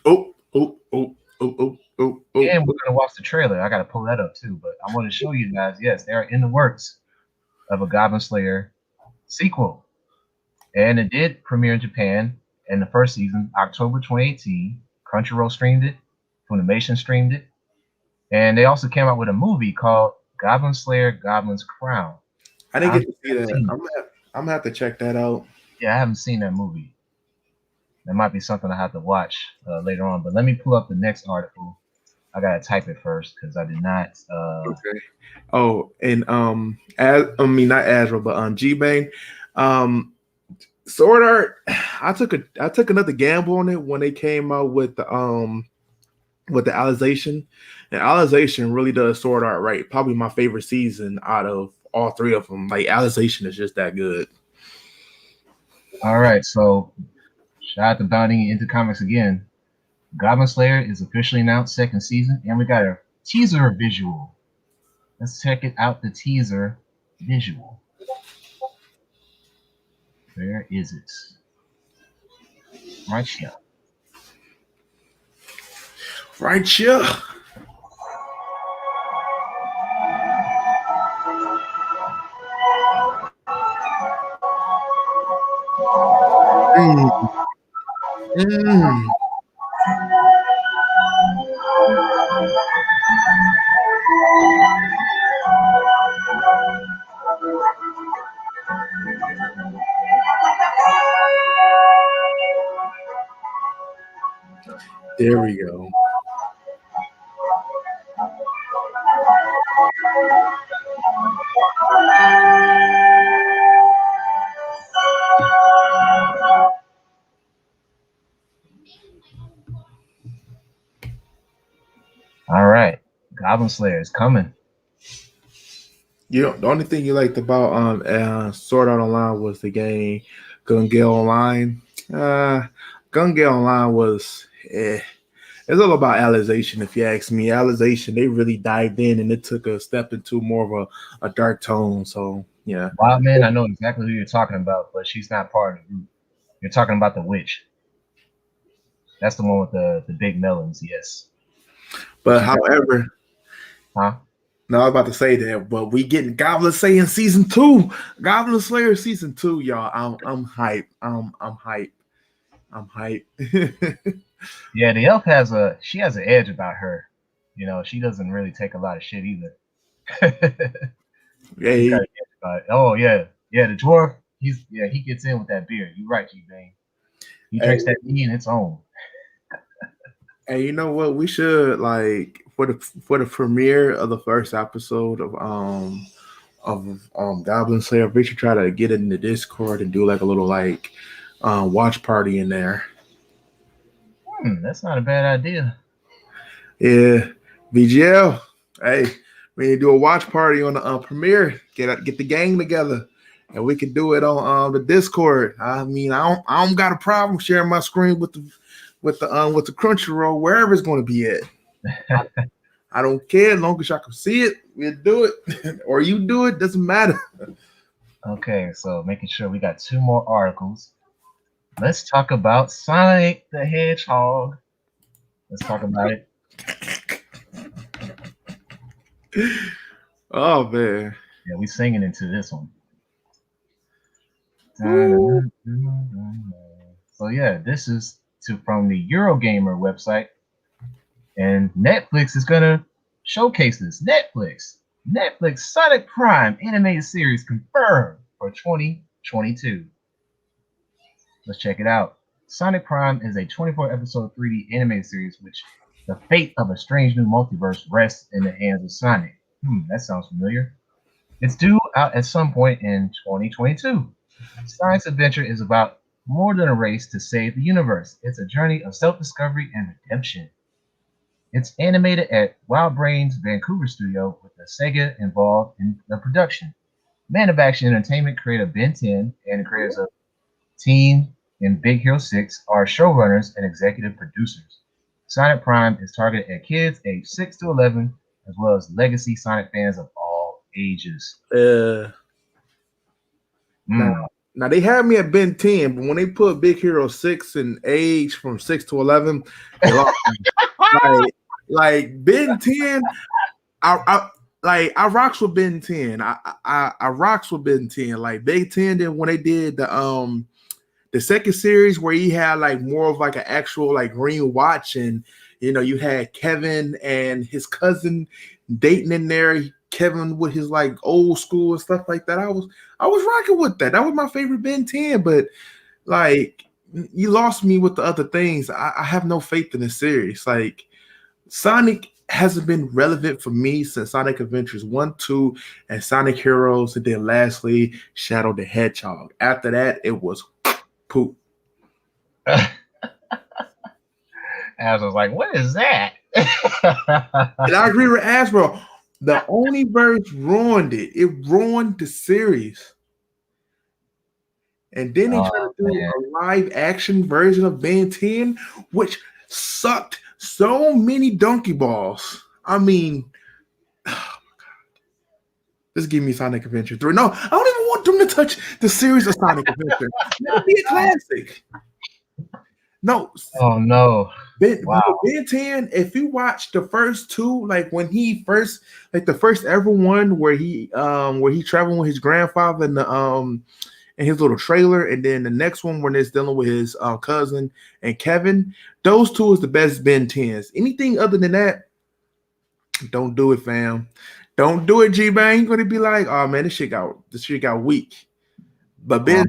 Oh. And we're gonna watch the trailer. I gotta pull that up too, but I want to show you guys. Yes, they are in the works of a Goblin Slayer sequel, and it did premiere in Japan in the 1st season, October 2018. Crunchyroll streamed it, Funimation streamed it, and they also came out with a movie called Goblin Slayer: Goblin's Crown. I didn't get to see that. I'm gonna have to check that out. Yeah, I haven't seen that movie. That might be something I have to watch later on. But let me pull up the next article. I gotta type it first because I did not. Okay. Oh, and not Azra, but G-Bang. Sword Art. I took another gamble on it when they came out with the with the Alization. And Alization really does sword art right. Probably my favorite season out of all three of them. Like Alization is just that good. All right, so shout out to Bounty into comics again. Goblin Slayer is officially announced second season, and we got a teaser visual. Let's check it out. The teaser visual. Where is it? Right here. Right here. Mm. Mm. There we go. All right, Goblin Slayer is coming. You know, the only thing you liked about Sword Art Online was the game Gun Gale Online. Gun Gale Online was it's all about Alization, if you ask me. Alization, they really dived in and it took a step into more of a dark tone. So yeah. Wild Man, I know exactly who you're talking about, but she's not part of the group. You're talking about the witch. That's the one with the big melons, yes. But however, Huh? no, I was about to say that, but we getting Goblin Slayer season 2. Goblin Slayer season 2, y'all. I'm hype. I'm hype. I'm hype. Yeah, the elf has an edge about her. You know, she doesn't really take a lot of shit either. Yeah, She's got an edge about it. Oh yeah. Yeah, the dwarf, he gets in with that beer. You're right, G-Bang. He drinks that tea and it's on. and you know what? We should like for the premiere of the first episode of Goblin Slayer, we should try to get it in the Discord and do like a little like watch party in there. That's not a bad idea. Yeah, VGL. Hey, we need to do a watch party on the premiere. Get the gang together, and we can do it on the Discord. I mean, I don't got a problem sharing my screen with the Crunchyroll wherever it's going to be at. I don't care as long as y'all can see it. We'll do it, or you do it. Doesn't matter. Okay, so making sure we got 2 more articles. Let's talk about Sonic the Hedgehog. Let's talk about it. Oh man. Yeah, we singing into this one. So yeah, this is from the Eurogamer website, and Netflix is gonna showcase this. Netflix Sonic Prime animated series confirmed for 2022. Let's check it out. Sonic Prime is a 24-episode 3D animated series which the fate of a strange new multiverse rests in the hands of Sonic. That sounds familiar. It's due out at some point in 2022. Sonic's adventure is about more than a race to save the universe. It's a journey of self-discovery and redemption. It's animated at Wild Brains Vancouver studio with the Sega involved in the production. Man of Action Entertainment creator Ben 10 and the creators of Team and Big Hero 6 are showrunners and executive producers. Sonic Prime is targeted at kids aged 6 to 11, as well as legacy Sonic fans of all ages. Now they had me at Ben 10, but when they put Big Hero 6 in age from 6 to 11, they lost me. like Ben 10, I rocks with Ben 10. I rocks with Ben 10. Like Big 10 then when they did the second series where he had like more of like an actual like green watch, and you know you had Kevin and his cousin dating in there. Kevin with his like old school and stuff like that. I was rocking with that. That was my favorite Ben 10, but like you lost me with the other things. I have no faith in the series. Like Sonic hasn't been relevant for me since Sonic Adventures 1, 2, and Sonic Heroes, and then lastly Shadow the Hedgehog. After that, it was poop. As I was like, what is that? And I agree with Asbro. The Omniverse ruined it. It ruined the series. And then they tried to do man. a live action version of Ben 10, which sucked so many donkey balls. I mean, just give me Sonic Adventure 3. No, I don't even want them to touch the series of Sonic Adventure. Let it be a classic. No. Oh no. Wow. Ben 10, if you watch the first two, like when he first, like the first ever one where he traveled with his grandfather in his little trailer, and then the next one when it's dealing with his cousin and Kevin, those two is the best Ben 10s. Anything other than that, don't do it, fam. Don't do it, G-Bang. You're gonna be like, oh man, this shit got weak. But Ben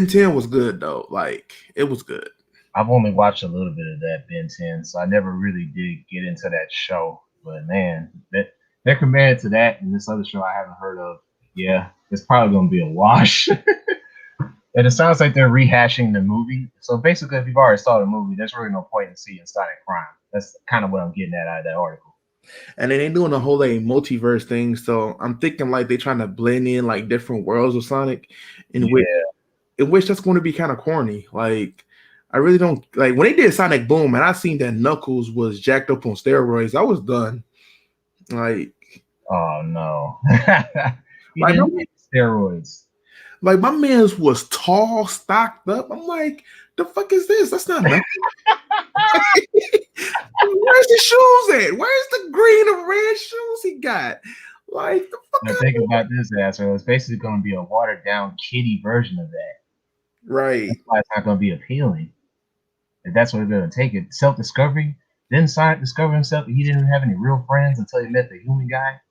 10 was good though. Like it was good. I've only watched a little bit of that Ben 10, so I never really did get into that show. But man, they're compared to that and this other show I haven't heard of. Yeah, it's probably gonna be a wash. And it sounds like they're rehashing the movie. So basically, if you've already saw the movie, there's really no point in seeing Sonic Prime. That's kind of what I'm getting at out of that article. And then they're doing a whole like multiverse thing. So I'm thinking like they're trying to blend in like different worlds of Sonic, in which that's going to be kind of corny. Like I really don't like when they did Sonic Boom, and I seen that Knuckles was jacked up on steroids. I was done. Like, oh no, he like, didn't take steroids. Like my man's was tall, stocked up. I'm like, the fuck is this? That's not nothing. Where's the shoes at? Where's the green and red shoes he got? Like the fuck. Now think about this, asshole. It's basically going to be a watered down kiddie version of that. Right. That's why it's not going to be appealing. If that's what they're going to take it, self-discovery. Then Sonic discovered himself that he didn't have any real friends until he met the human guy.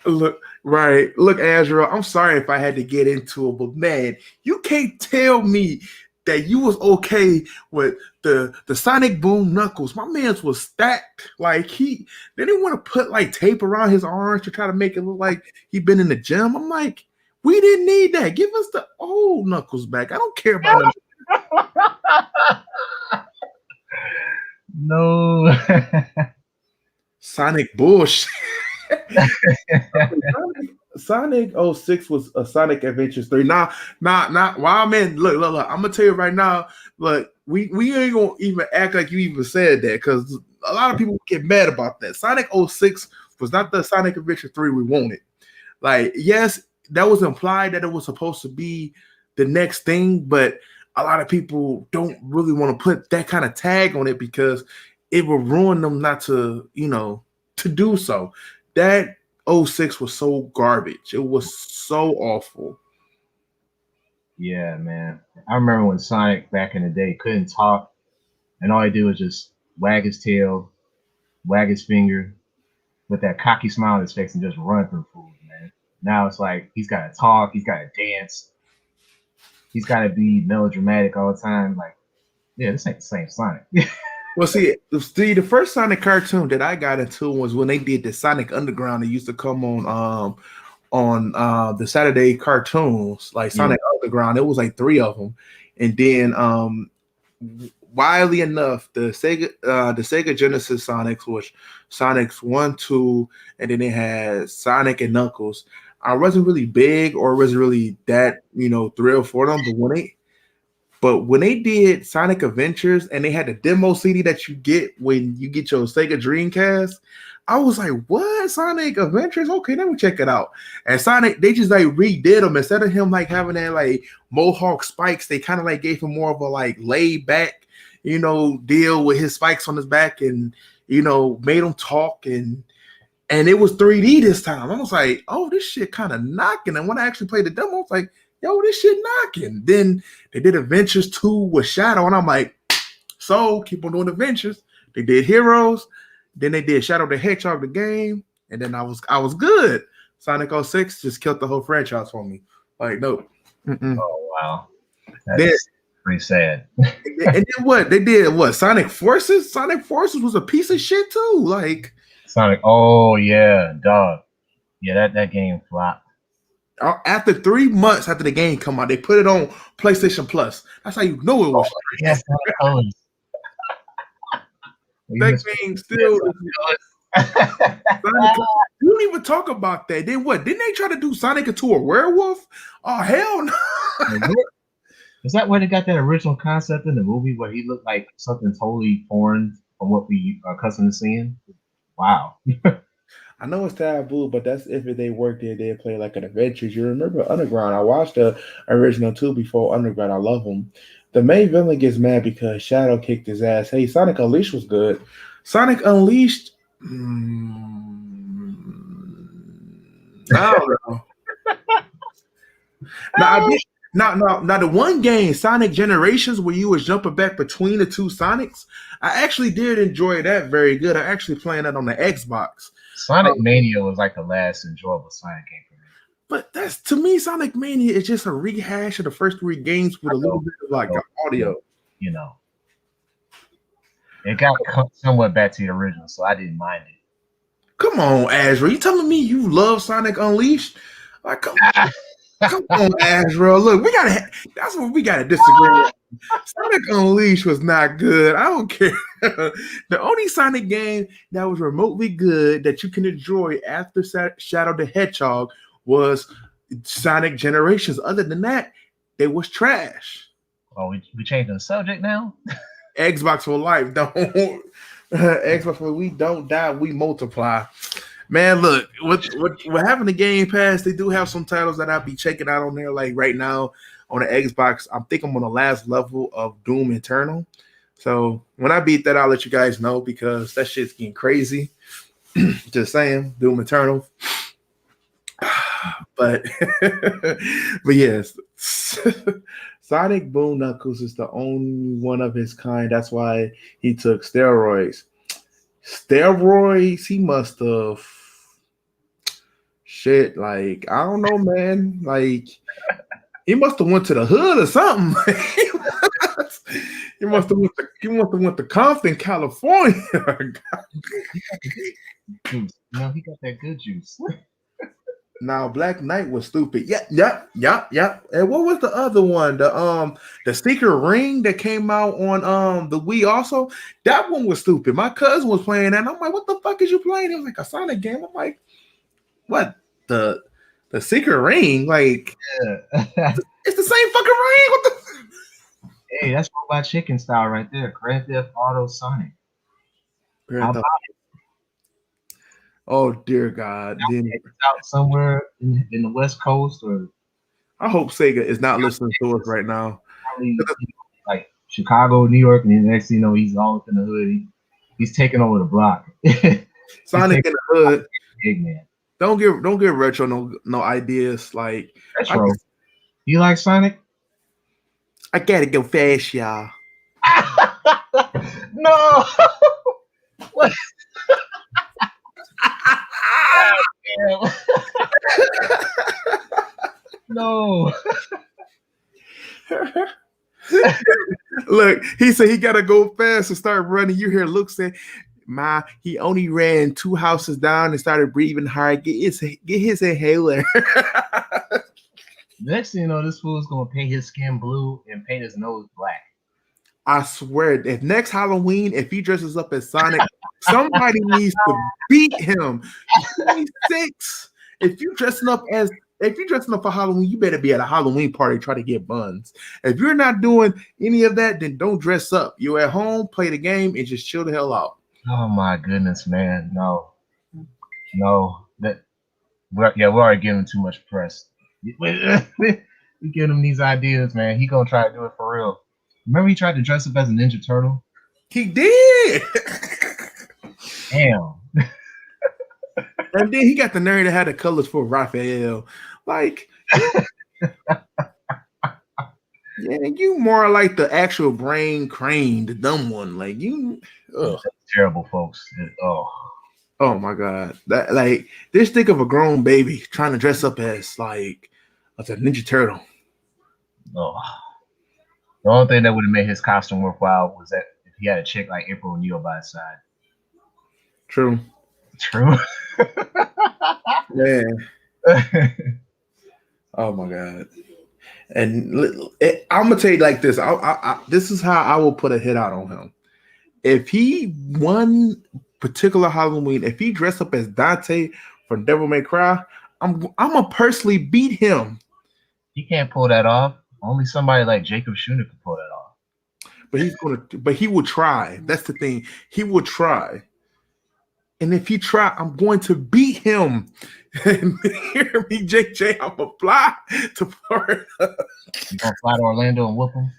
Look, right. Look, Azrael, I'm sorry if I had to get into it, but man, you can't tell me that you was okay with the Sonic Boom Knuckles. My man's was stacked. Like they didn't want to put like tape around his arms to try to make it look like he'd been in the gym. I'm like, we didn't need that. Give us the old Knuckles back. I don't care about it. No. Sonic bullshit. Sonic 06 was a Sonic Adventures 3. Nah, wow, man. Look. I'm gonna tell you right now. Look, we ain't gonna even act like you even said that because a lot of people get mad about that. Sonic 06 was not the Sonic Adventure 3 we wanted. Like, yes, that was implied that it was supposed to be the next thing, but a lot of people don't really want to put that kind of tag on it because it will ruin them not to, to do so. That 06 was so garbage. It was so awful. Yeah, man. I remember when Sonic back in the day couldn't talk, and all he did was just wag his tail, wag his finger, with that cocky smile on his face, and just run through fools, man. Now it's like he's got to talk, he's got to dance, he's got to be melodramatic all the time. Like, yeah, this ain't the same Sonic. Well, see, the first Sonic cartoon that I got into was when they did the Sonic Underground. It used to come on the Saturday cartoons, like Sonic Underground. It was like 3 of them, and then wildly enough, the Sega Genesis Sonics was Sonics 1, 2, and then it had Sonic and Knuckles. I wasn't really big or wasn't really that thrilled for them, but when they did Sonic Adventures and they had the demo CD that you get when you get your Sega Dreamcast, I was like, what? Sonic Adventures? Okay, let me check it out. And Sonic, they just like redid him. Instead of him like having that like mohawk spikes, they kind of like gave him more of a like laid back, deal with his spikes on his back and, made him talk and it was 3D this time. I was like, oh, this shit kind of knocking. And when I actually played the demo, I was like, yo, this shit knocking. Then they did Adventures 2 with Shadow, and I'm like, so keep on doing Adventures. They did Heroes, then they did Shadow the Hedgehog the game, and then I was good. Sonic 06 just killed the whole franchise for me. Like, nope. Oh wow, that's pretty sad. And then what they did? What Sonic Forces? Sonic Forces was a piece of shit too. Like Sonic. Oh yeah, dog. Yeah, that game flopped. After 3 months after the game come out, they put it on PlayStation Plus. That's how you know it was. Yes, That game still. Sonic, you don't even talk about that. Then what? Didn't they try to do Sonic into a werewolf? Oh hell no! Is that where they got that original concept in the movie where he looked like something totally foreign from what we are accustomed to seeing? Wow. I know it's taboo, but that's if they worked there, they'd play like an Adventures. You remember Underground? I watched the original too before Underground. I love him. The main villain gets mad because Shadow kicked his ass. Hey, Sonic Unleashed was good. Sonic Unleashed. I don't know. Now, the one game, Sonic Generations, where you was jumping back between the two Sonics, I actually did enjoy that very good. I actually playing that on the Xbox. Sonic Mania was like the last enjoyable Sonic game for me. But that's to me, Sonic Mania is just a rehash of the first three games with a little bit of like audio. You know, it got somewhat back to the original, so I didn't mind it. Come on, Azra, you telling me you love Sonic Unleashed? Like, come on, Azra. Look, that's what we gotta disagree with. Sonic Unleashed was not good. I don't care. The only Sonic game that was remotely good that you can enjoy after Shadow the Hedgehog was Sonic Generations. Other than that, they was trash. Oh, we changing the subject now? Xbox for life. Don't Xbox for we don't die, we multiply. Man, look, what having the Game Pass, they do have some titles that I'll be checking out on there. Like right now on the Xbox, I think I'm on the last level of Doom Eternal. So when I beat that, I'll let you guys know because that shit's getting crazy. Just saying, Doom Eternal. But yes, Sonic Boom Knuckles is the only one of his kind. That's why he took steroids. Steroids, he must have shit. Like I don't know, man. Like he must have went to the hood or something. He must have went to Compton, California. Juice. No, he got that good juice. Now, Black Knight was stupid. Yeah. And what was the other one? The Secret Ring that came out on the Wii also. That one was stupid. My cousin was playing that, and I'm like, what the fuck is you playing? It was like a Sonic game. I'm like, what? The Secret Ring? Like, it's the same fucking ring. What the? Hey, that's Robot Chicken style right there. Grand Theft Auto Sonic. Oh dear God! Then out somewhere in the West Coast, or I hope Sega is not listening to us right now. Like Chicago, New York, and then the next thing you know, he's all up in the hood. He's taking over the block. Sonic in the hood. Big man. Don't give Retro no ideas. Like Retro. You like Sonic? I gotta go fast, y'all. No. What? No. Look, he said he gotta go fast and start running. You hear Luke say, he only ran 2 houses down and started breathing hard. Get his inhaler. Next thing you know, this fool's gonna paint his skin blue and paint his nose black. I swear, if next Halloween, if he dresses up as Sonic, somebody needs to beat him. He's 26. If you're dressing up for Halloween, you better be at a Halloween party trying to get buns. If you're not doing any of that, then don't dress up. You're at home, play the game, and just chill the hell out. Oh my goodness, man. No. We're already giving him too much press. We give him these ideas, man. He gonna try to do it for real. Remember he tried to dress up as a Ninja Turtle? He did. Damn. And then he got the nerve to have the colors for Raphael. Like, yeah, you more like the actual brain crane, the dumb one. Like you, that's terrible, folks. Oh my God! That like just think of a grown baby trying to dress up as a Ninja Turtle. Oh, the only thing that would have made his costume worthwhile was that if he had a chick like April O'Neil by his side. True. Man. Oh my God! And I'm gonna tell you like this. This is how I will put a hit out on him. if he one particular Halloween, if he dressed up as Dante from Devil May Cry, I'm gonna personally beat him. He can't pull that off. Only somebody like Jacob Schooner can pull that off. But he will try. That's the thing. He will try. And if he try, I'm going to beat him. And hear me, JJ, I'm gonna fly to Florida. You gonna fly to Orlando and whoop him?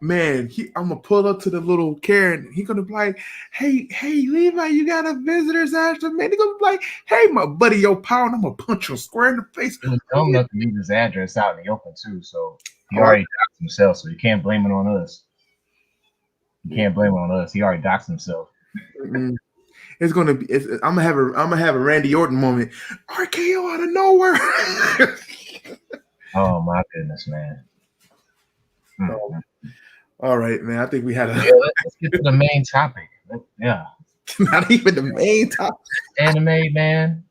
Man, I'm gonna pull up to the little Karen. He gonna be like, "Hey, Levi, you got a visitor's address?" Man, he gonna be like, "Hey, my buddy, yo, power," and I'm gonna punch him square in the face. He was dumb enough to leave his address out in the open too, so he already doxed himself. So you can't blame it on us. You can't blame it on us. He already doxed himself. It's gonna be. I'm gonna have a Randy Orton moment. RKO out of nowhere. Oh my goodness, man. All right, man. I think we had a. Yeah, let's get to the main topic. Yeah. Not even the main topic. Anime, man.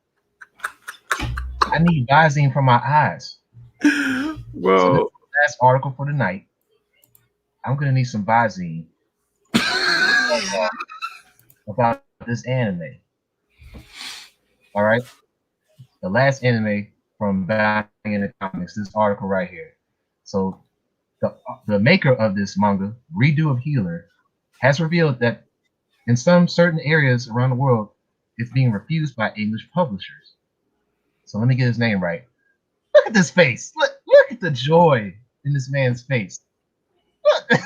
I need Visine for my eyes. Well, so the last article for the night. I'm gonna need some Visine about this anime. All right. The last anime from back in the comics. This article right here. So the maker of this manga, Redo of Healer, has revealed that in some certain areas around the world, it's being refused by English publishers. So let me get his name right. Look at this face. Look at the joy in this man's face. Look.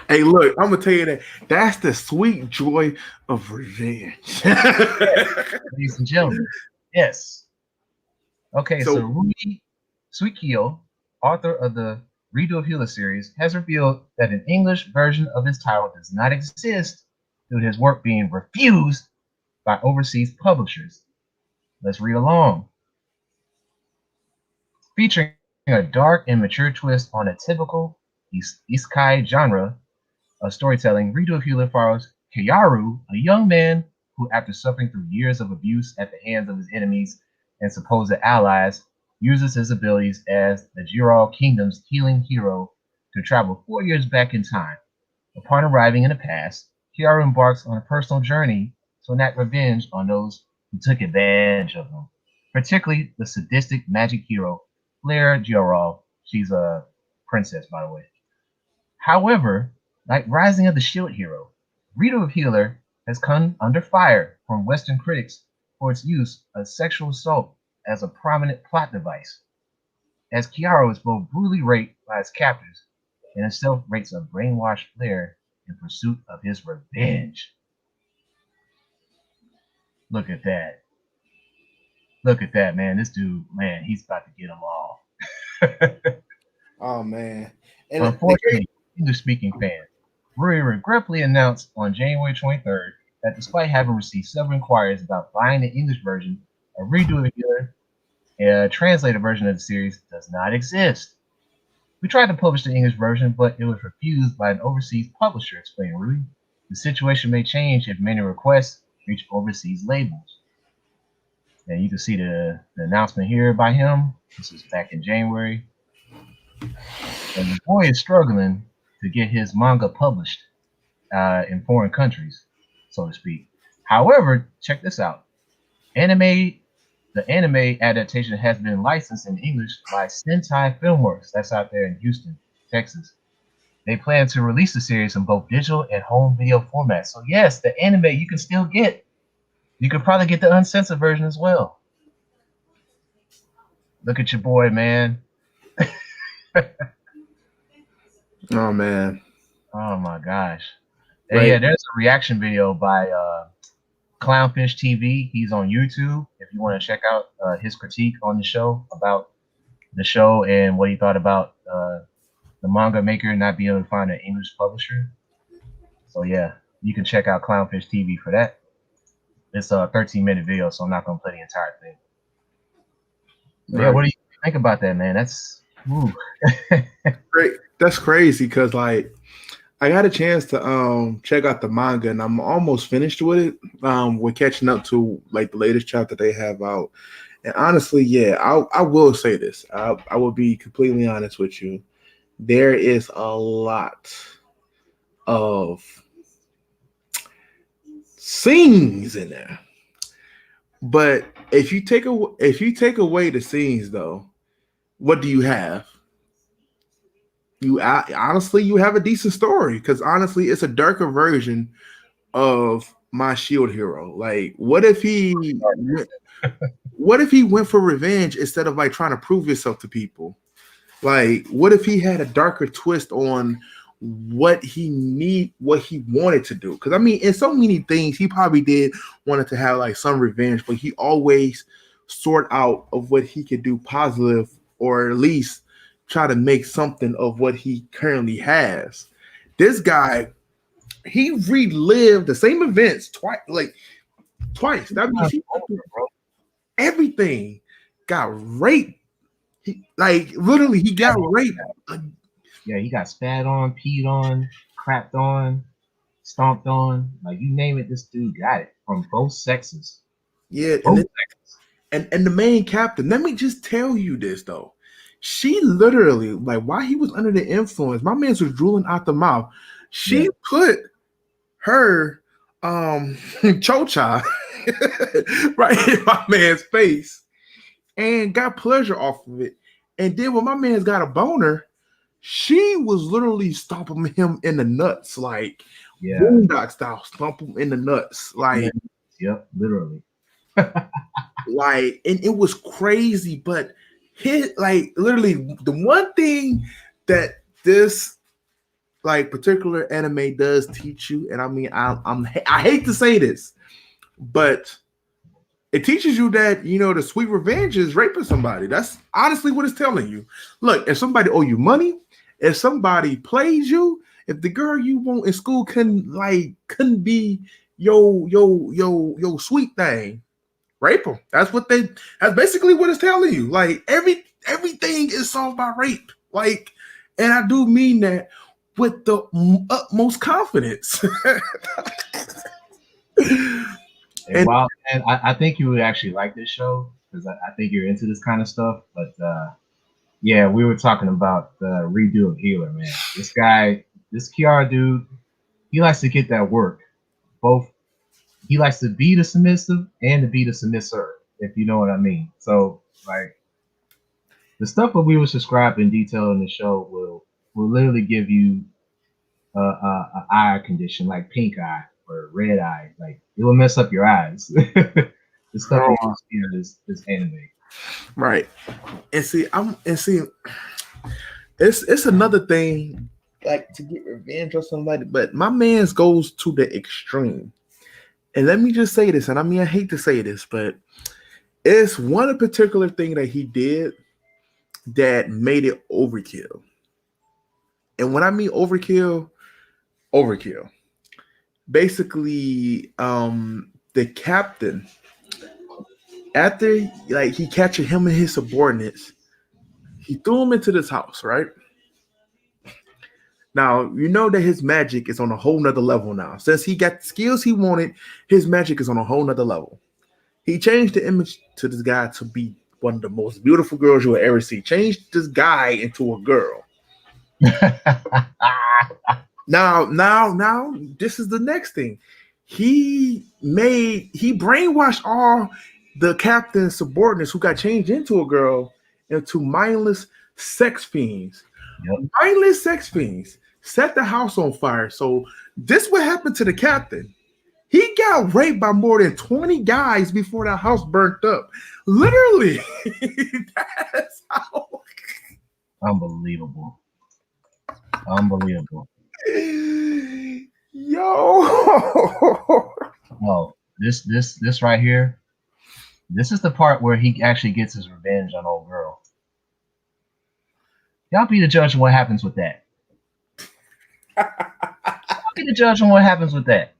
Hey, look, I'm gonna tell you that that's the sweet joy of revenge. Ladies and gentlemen, yes. Okay, so Rui Suikyo, author of the Redo of Healer series, has revealed that an English version of his title does not exist due to his work being refused by overseas publishers. Let's read along. Featuring a dark and mature twist on a typical isekai genre of storytelling, Redo of Healer follows Kyaru, a young man who, after suffering through years of abuse at the hands of his enemies and supposed allies, uses his abilities as the Jiral Kingdom's healing hero to travel 4 years back in time. Upon arriving in the past, Kyaru embarks on a personal journey to enact revenge on those who took advantage of him, particularly the sadistic magic hero, Blair Jiral. She's a princess, by the way. However, like Rising of the Shield Hero, Redo of Healer has come under fire from Western critics for its use of sexual assault as a prominent plot device, as Kyaru is both brutally raped by his captors and himself rapes a brainwashed Blair in pursuit of his revenge. Look at that. Look at that, man. This dude, man, he's about to get them all. Oh, man. And unfortunately, English-speaking fans, Rui regretfully announced on January 23rd that despite having received several inquiries about buying the English version, a Redo of the Healer, a translated version of the series, does not exist. We tried to publish the English version, but it was refused by an overseas publisher, explained Rui. The situation may change if many requests reach overseas labels. And you can see the announcement here by him. This is back in January. And the boy is struggling to get his manga published in foreign countries, so to speak. However, check this out. The anime adaptation has been licensed in English by Sentai Filmworks. That's out there in Houston, Texas. They plan to release the series in both digital and home video formats. So yes, the anime you can still get. You could probably get the uncensored version as well. Look at your boy, man. Oh, man. Oh my gosh. Right. And yeah, there's a reaction video by Clownfish TV. He's on YouTube. If you want to check out his critique on the show, about the show and what he thought about the manga maker not being able to find an English publisher. So yeah, you can check out Clownfish TV for that. It's a 13-minute video, so I'm not gonna play the entire thing. So yeah, what do you think about that, man? That's great. That's crazy because like I got a chance to check out the manga and I'm almost finished with it. We're catching up to like the latest chapter they have out. And honestly, yeah, I will say this. I will be completely honest with you. There is a lot of scenes in there. But if you take away the scenes, though, what do you have? Honestly, you have a decent story because honestly, it's a darker version of my Shield hero. Like, what if he went for revenge instead of like trying to prove himself to people? Like, what if he had a darker twist on what he wanted to do? Because I mean, in so many things, he probably did wanted to have like some revenge, but he always sort out of what he could do positive, or at least try to make something of what he currently has. This guy, he relived the same events twice, like twice. That means he went through everything. Got raped. Like literally, he got raped. Yeah, he got spat on, peed on, crapped on, stomped on. Like you name it, this dude got it from both sexes. Yeah, Both sexes. And the main captain. Let me just tell you this though. She literally, like, while he was under the influence, my man was drooling out the mouth. She put her chocha right in my man's face and got pleasure off of it. And then when my man's got a boner, she was literally stomping him in the nuts, like boondock style, stomp him in the nuts, like literally. Like, and it was crazy, but like literally the one thing that this like particular anime does teach you, and I mean I hate to say this, but it teaches you that, you know, the sweet revenge is raping somebody. That's honestly what it's telling you. Look, if somebody owe you money, if somebody plays you, if the girl you want in school couldn't be your sweet thing, rape them. That's basically what it's telling you. Like everything is solved by rape. Like, and I do mean that with the utmost confidence. And I think you would actually like this show because I think you're into this kind of stuff. But yeah, we were talking about the redo of Healer, man. This guy, this Kiara dude, he likes to get that work. Both, he likes to be the submissive and to be the submissor, if you know what I mean. So, like, the stuff that we will describe in detail in the show will literally give you an eye condition like pink eye or red eye. Like, it will mess up your eyes. The stuff you see in this anime. Right. And see, it's another thing, like, to get revenge on somebody, but my man's goes to the extreme. And let me just say this, and I mean, I hate to say this, but it's one particular thing that he did that made it overkill. And when I mean overkill, basically, the captain, after like he captured him and his subordinates, he threw him into this house, right? Now, you know that his magic is on a whole nother level now. Since he got the skills he wanted, his magic is on a whole nother level. He changed the image to this guy to be one of the most beautiful girls you'll ever see. Changed this guy into a girl. Now, this is the next thing. He brainwashed all the captain's subordinates who got changed into a girl into mindless sex fiends. Yep. Mindless sex fiends set the house on fire. So this what happened to the captain. He got raped by more than 20 guys before that house burnt up. Literally. That's how. Unbelievable. Yo. Oh, this right here. This is the part where he actually gets his revenge on old girl. Y'all be the judge on what happens with that. Y'all be the judge on what happens with that.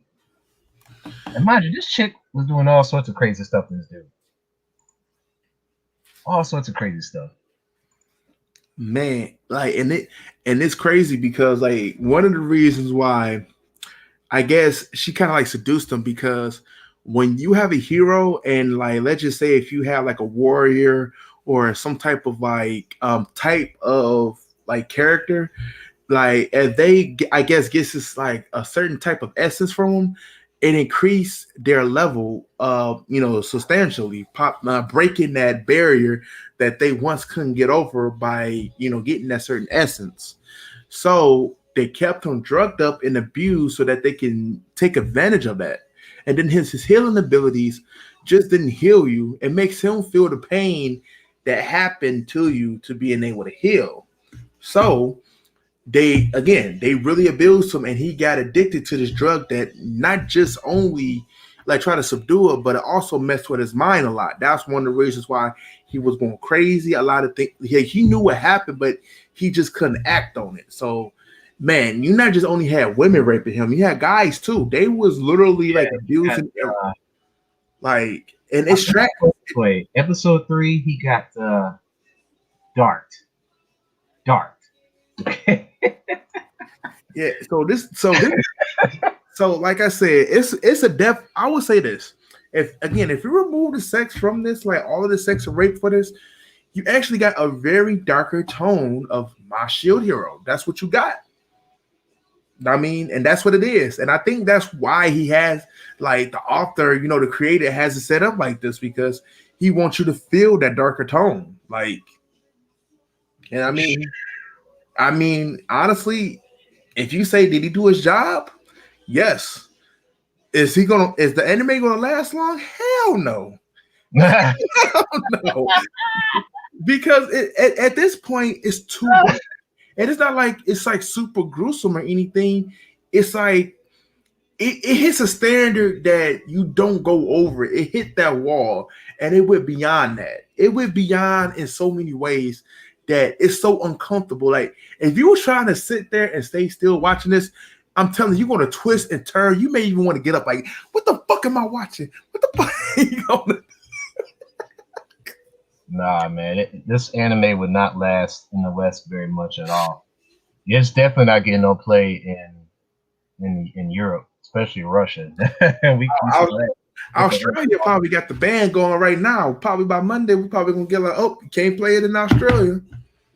And mind you, this chick was doing all sorts of crazy stuff to this dude. All sorts of crazy stuff. Man, like, and it's crazy because, like, one of the reasons why I guess she kind of like seduced him, because when you have a hero and, like, let's just say if you have like a warrior or some type of like type of like character, like if they, I guess, gets this like a certain type of essence from them, it increase their level substantially, breaking that barrier that they once couldn't get over by getting that certain essence. So they kept him drugged up and abused so that they can take advantage of that. And then his healing abilities just didn't heal you. It makes him feel the pain that happened to you to being able to heal. So they really abused him, and he got addicted to this drug that not just only like try to subdue it, but it also messed with his mind a lot. That's one of the reasons why he was going crazy. A lot of things he knew what happened, but he just couldn't act on it. So man, you not just only had women raping him, you had guys too. They was literally like abusing like, and it's track. Wait, episode 3, he got dart. Yeah, so like I said, it's a death. I would say this. If you remove the sex from this, like all of the sex and rape for this, you actually got a very darker tone of My Shield Hero. That's what you got. I mean, and that's what it is. And I think that's why he has, like, the author, the creator has it set up like this, because he wants you to feel that darker tone. Like, and I mean, honestly, if you say, did he do his job? Yes. Is the anime gonna last long? Hell no. Hell no. Because at this point it's too much. And it's not like it's like super gruesome or anything. It's like it hits a standard that you don't go over. It hit that wall, and it went beyond that. It went beyond in so many ways that it's so uncomfortable. Like, if you were trying to sit there and stay still watching this, I'm telling you, you're gonna twist and turn. You may even want to get up. Like, what the fuck am I watching? What the fuck are you gonna? Nah, man, this anime would not last in the West very much at all. It's definitely not getting no play in Europe, especially Russia. Australia probably got the ban going right now. Probably by Monday, we're probably gonna get like, oh, you can't play it in Australia.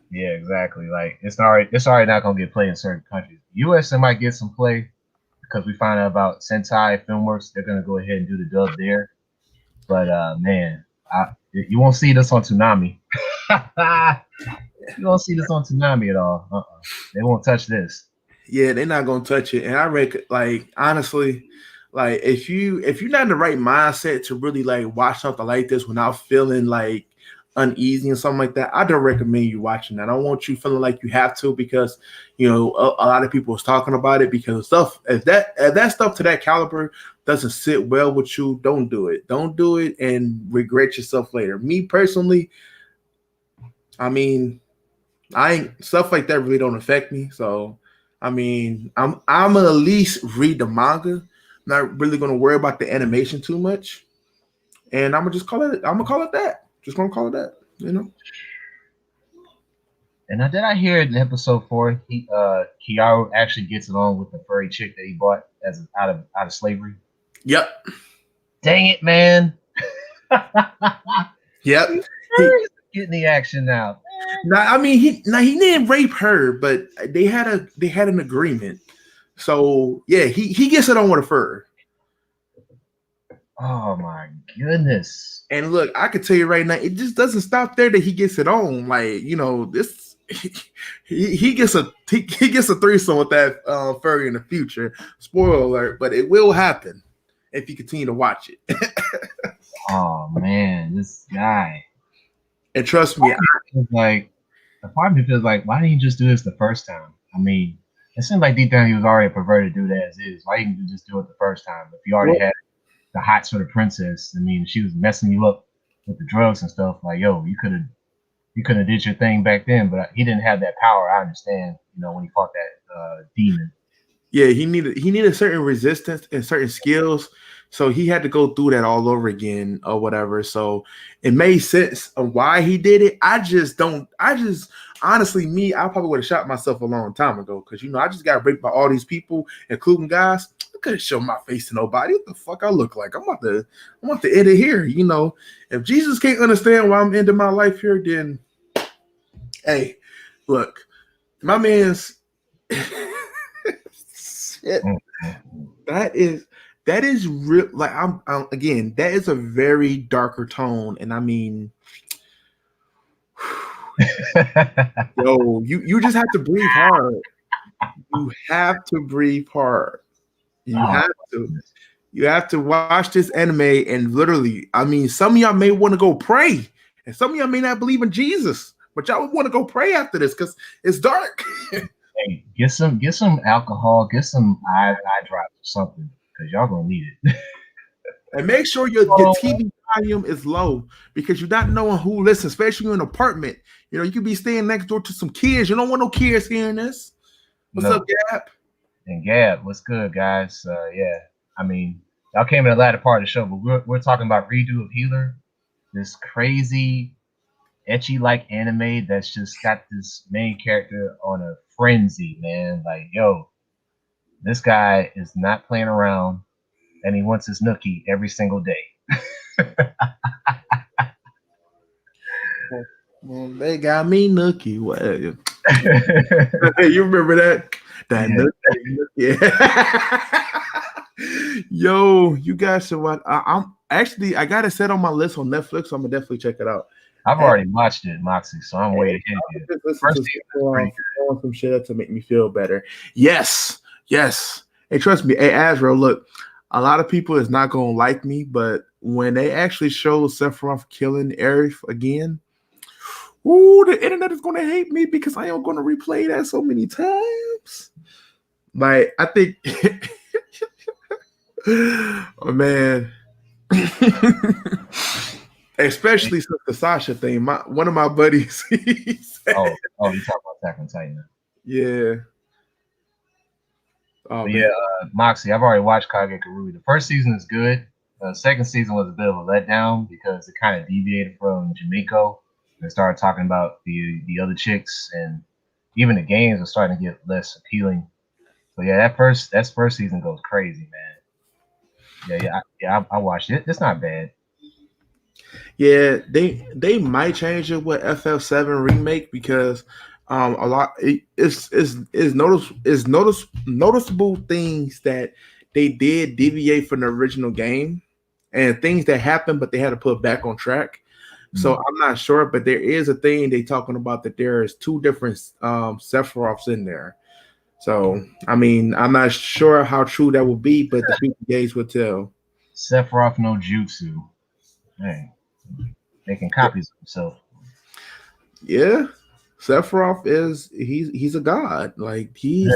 Yeah, exactly. Like, it's already not gonna get played in certain countries. US, it might get some play because we find out about Sentai Filmworks. They're gonna go ahead and do the dub there. But man, you won't see this on Toonami. You won't see this on Toonami at all. They won't touch this. Yeah, they're not gonna touch it. And I reckon, like, honestly, like, if you're not in the right mindset to really like watch something like this without feeling like uneasy and something like that, I don't recommend you watching that. I don't want you feeling like you have to, because a lot of people was talking about it, because stuff if that stuff to that caliber doesn't sit well with you, don't do it. Don't do it and regret yourself later. Me personally, I mean, stuff like that really don't affect me. So I mean, I'm gonna at least read the manga. Not really gonna worry about the animation too much. And I'm gonna just call it. I'm gonna call it that. Just gonna call it that. And now, did I hear in episode 4, Kiaru actually gets along with the furry chick that he bought as out of slavery? Yep. Dang it, man. Yep. He's getting the action now. Now, I mean, he didn't rape her, but they had an agreement. So yeah, he gets it on with a fur. Oh my goodness. And look, I can tell you right now, it just doesn't stop there that he gets it on. Like, this he gets a threesome with that furry in the future. Spoiler alert, but it will happen if you continue to watch it. Oh man, this guy. And trust me, the part of me feels like, why didn't you just do this the first time? I mean, it seemed like deep down he was already a perverted dude as is. Why didn't you just do it the first time? If you already had the hot sort of princess, I mean, she was messing you up with the drugs and stuff. Like, yo, you could have did your thing back then, but he didn't have that power. I understand, when he fought that demon. Yeah, he needed certain resistance and certain skills. So he had to go through that all over again or whatever. So it made sense of why he did it. I just honestly, I probably would have shot myself a long time ago, because I just got raped by all these people, including guys. I couldn't show my face to nobody. What the fuck I look like? I'm about to end it here. If Jesus can't understand why I'm ending my life here, then hey, look, my man's Shit. That is real. Like I'm again, that is a very darker tone, and I mean, yo, you just have to breathe hard. You have to breathe hard. You Oh, have to. You have to watch this anime, and literally, I mean, some of y'all may want to go pray, and some of y'all may not believe in Jesus, but y'all would want to go pray after this because it's dark. hey, get some alcohol, get some eye drops or something, because y'all gonna need it. And make sure your TV volume is low because you're not knowing who listens, especially in an apartment. You know, you could be staying next door to some kids. You don't want no kids hearing this. What's up, Gap? And Gab, what's good, guys? Yeah, I mean, y'all came in the latter part of the show, but we're talking about Redo of Healer, this crazy, etchy like anime that's just got this main character on a frenzy, man. Like, yo, this guy is not playing around, and he wants his nookie every single day. Well, they got me nookie. What? You remember that? That yeah. Nookie. Yo, you guys should watch. I got it set on my list on Netflix, so I'm gonna definitely check it out. I've already watched it, Moxie, so I'm way ahead of you. First some shit to make me feel better. Yes. Hey, trust me. Hey, Azrael, look, a lot of people is not gonna like me, but when they actually show Sephiroth killing Aerith again, ooh, the internet is gonna hate me because I am gonna replay that so many times. Like, I think, oh man. Especially since the Sasha thing. One of my buddies. Said, you talking about Attack on Titan. Yeah. Oh, yeah, Moxie, I've already watched Kagekurui. The first season is good. The second season was a bit of a letdown because it kind of deviated from Jamaico and started talking about the other chicks, and even the games are starting to get less appealing. So yeah, that first season goes crazy, man. Yeah, I watched it. It's not bad. Yeah, they might change it with FF7 remake because a lot it's noticeable things that they did deviate from the original game and things that happened, but they had to put back on track. So I'm not sure, but there is a thing they talking about that there is two different Sephiroths in there. So I mean, I'm not sure how true that will be, but the future days will tell. Sephiroth no Jutsu. Dang. Making copies of himself. Yeah. Sephiroth he's a god. Like he's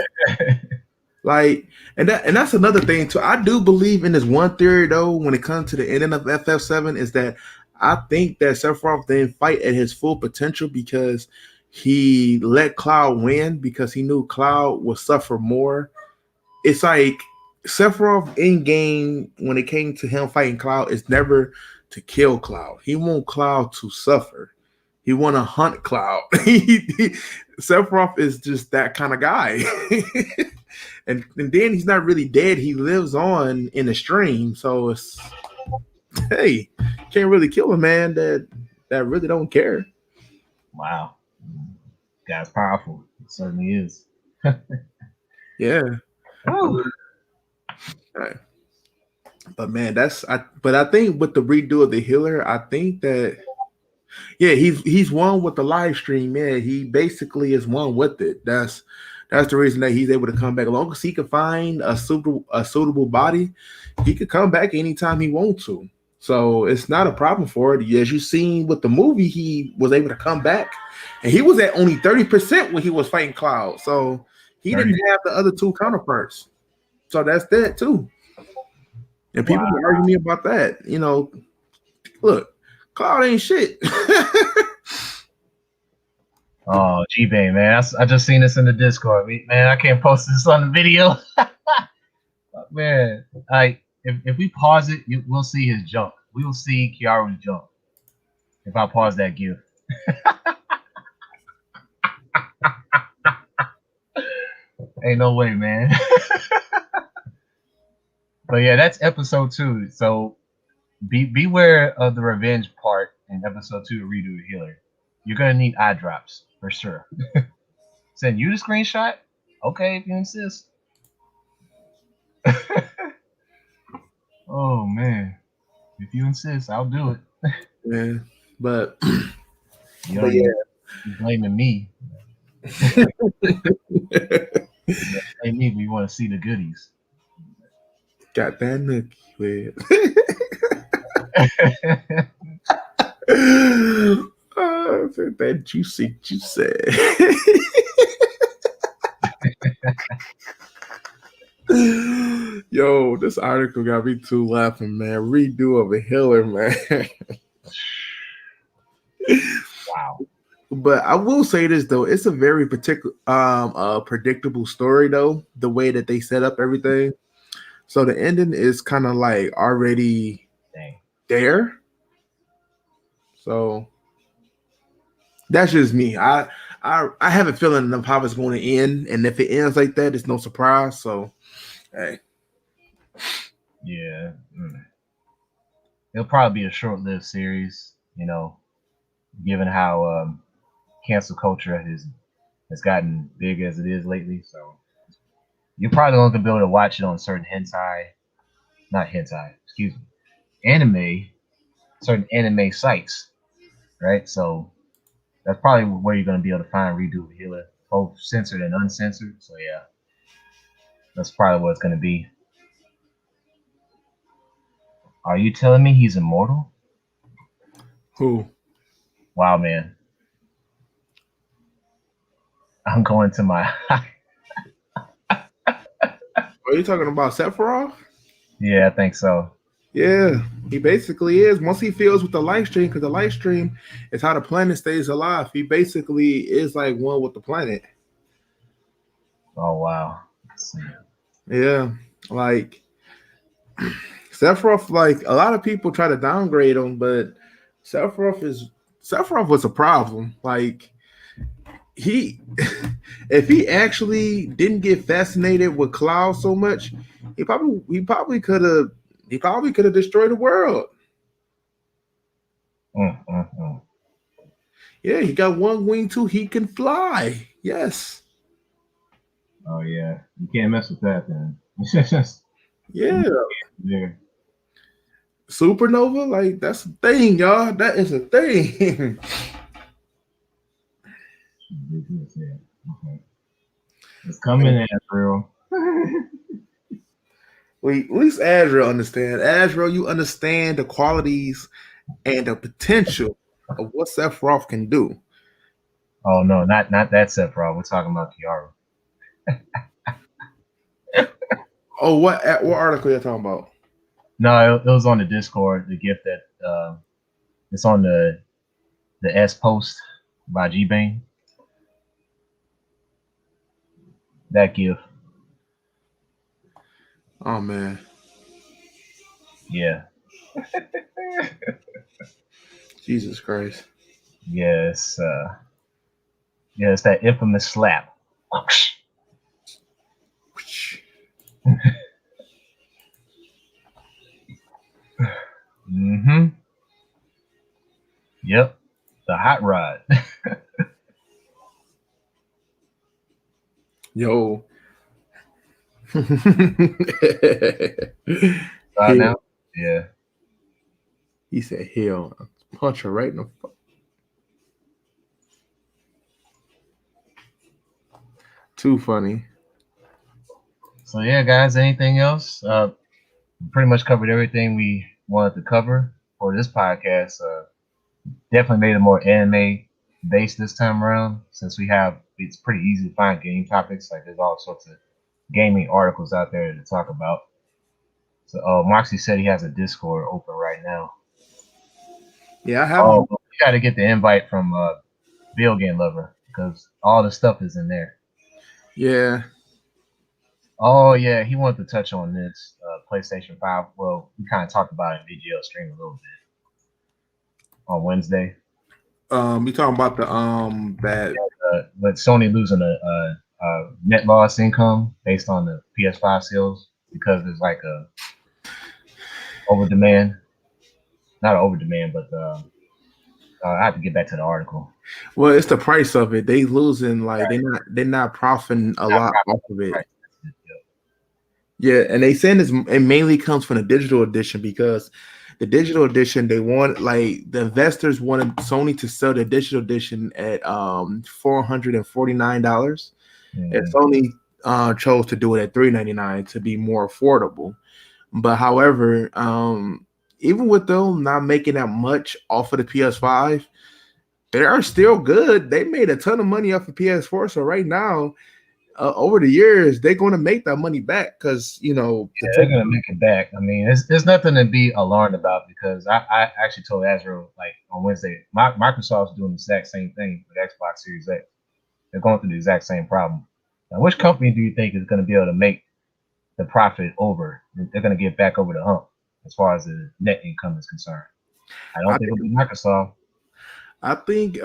like and that's another thing too. I do believe in this one theory though, when it comes to the ending of FF7, is that I think that Sephiroth didn't fight at his full potential because he let Cloud win because he knew Cloud would suffer more. It's like Sephiroth in game, when it came to him fighting Cloud, is never to kill Cloud. He want Cloud to suffer. He want to hunt Cloud. Sephiroth is just that kind of guy. and then he's not really dead. He lives on in the stream. So it's, hey, can't really kill a man that really don't care. Wow. Guy's powerful. It certainly is. Yeah. Right. But man, but I think with the redo of the healer, I think that he's one with the live stream. Yeah, he basically is one with it. That's the reason that he's able to come back. As long as he can find a suitable body, he could come back anytime he wants to. So it's not a problem for it. As you've seen with the movie, he was able to come back, and he was at only 30% when he was fighting Cloud. So he didn't have the other two counterparts. So that's that too. And people would argue me about that. You know, look, Cloud ain't shit. Oh, G-Bane, man. I just seen this in the Discord. Man, I can't post this on the video. Man, like, if we pause it, we'll see his jump. We will see Kiaru's jump. If I pause that GIF. Ain't no way, man. But yeah, that's episode 2. So beware of the revenge part in episode 2 of Redo the Healer. You're gonna need eye drops for sure. Send you the screenshot? Okay, if you insist. Oh man, if you insist, I'll do it. Yeah, but You know, but yeah, you blaming me. You blame me, but you want to see the goodies. got that nookie with. That juicy. Yo, this article got me too laughing, man. Redo of a healer, man. Wow. But I will say this though, it's a very particular predictable story though, the way that they set up everything. So the ending is kind of like already Dang. there. So that's just me. I have a feeling of how it's going to end, and if it ends like that, it's no surprise. So hey. Yeah. It'll probably be a short-lived series, given how cancel culture has gotten big as it is lately. So you're probably only gonna be able to watch it on certain not hentai, excuse me, certain anime sites, right? So that's probably where you're gonna be able to find Redo the Healer, both censored and uncensored. So yeah, that's probably what it's gonna be. Are you telling me he's immortal? Who? Wow, man. I'm going to my. Are you talking about Sephiroth? Yeah, I think so. Yeah, he basically is. Once he feels with the light stream, because the light stream is how the planet stays alive. He basically is like one with the planet. Oh wow. Let's see. Yeah, like Sephiroth. Like a lot of people try to downgrade him, but Sephiroth was a problem. Like he, if he actually didn't get fascinated with Cloud so much, he probably could have destroyed the world. Mm. Yeah, he got one wing too. He can fly. Yes. Oh yeah, you can't mess with that then. Yeah. Yeah. Supernova, like that's a thing, y'all. That is a thing. Yeah. Okay. It's coming, April. Wait, at least Azrael understand. Azrael, you understand the qualities and the potential of what Sephiroth can do. Oh no, not that Sephiroth. We're talking about Kiara. Oh, what article you talking about? No, it was on the Discord. The gift that it's on the S post by G Bane. That gift. Oh man. Yeah. Jesus Christ. Yes. Yeah, it's that infamous slap. Mm-hmm. Yep. The hot rod. Yo. Now? Yeah. He said, "Hell, punch her right in the." Too funny. So yeah, guys. Anything else? Pretty much covered everything we wanted to cover for this podcast. Definitely made it more anime based this time around, since it's pretty easy to find game topics. Like there's all sorts of gaming articles out there to talk about. So Moxie said he has a Discord open right now. Yeah, I have. Oh, we got to get the invite from Video Game Lover, because all the stuff is in there. Yeah. Oh yeah, he wanted to touch on this PlayStation 5. Well, we kind of talked about it in VGL stream a little bit on Wednesday. You talking about the that But Sony losing a net loss income based on the PS5 sales because there's like a over demand, not an over demand, but I have to get back to the article. Well, it's the price of it. They losing like they're not profiting a Not lot profit, off of it. right. Yeah, and they saying this it mainly comes from the digital edition because the digital edition they want like the investors wanted Sony to sell the digital edition at $449, and Mhm. Sony chose to do it at $399 to be more affordable. But however, even with them not making that much off of the PS5, they are still good. They made a ton of money off of PS4, so right now over the years, they're going to make that money back because the Yeah, they're gonna make it back. I mean, there's nothing to be alarmed about because I actually told Azrael like on Wednesday, Microsoft's doing the exact same thing with Xbox Series X. They're going through the exact same problem. Now, which company do you think is going to be able to make the profit over? They're going to get back over the hump as far as the net income is concerned. I don't I think think it'll be Microsoft. I think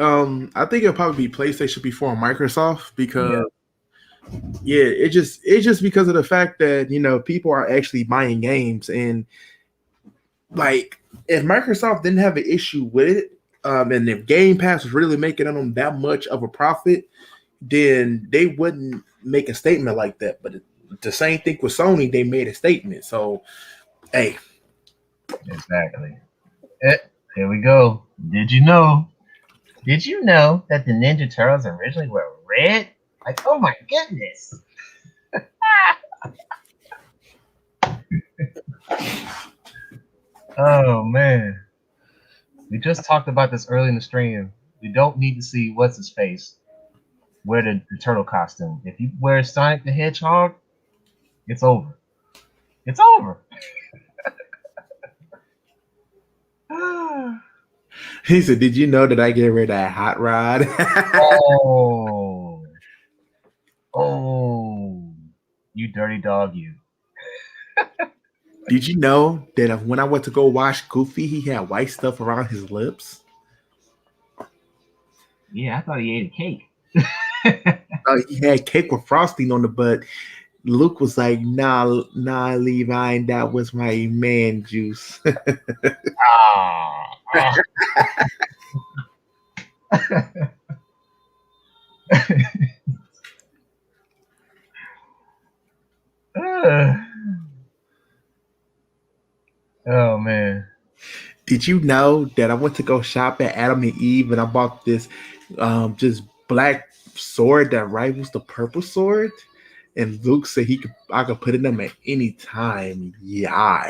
it'll probably be PlayStation before Microsoft Yeah, because it's just because of the fact that people are actually buying games and like if Microsoft didn't have an issue with it, and if Game Pass was really making them that much of a profit, then they wouldn't make a statement like that. But the same thing with Sony, they made a statement. So hey, exactly. Here we go. Did you know? Did you know that the Ninja Turtles originally were red? Like, oh my goodness. Oh man. We just talked about this early in the stream. We don't need to see what's his face wear the turtle costume. If you wear Sonic the Hedgehog, it's over. It's over. he said, "Did you know that I get rid of that hot rod?" Oh, oh, you dirty dog, you. Did you know that when I went to go watch Goofy, he had white stuff around his lips? Yeah, I thought he ate a cake. He had cake with frosting on the butt. Luke was like, nah, Levi, that was my man juice. Ah, ah. Oh man. Did you know that I went to go shop at Adam and Eve and I bought this just black sword that rivals the purple sword? And Luke said I could put it in them at any time. Yeah.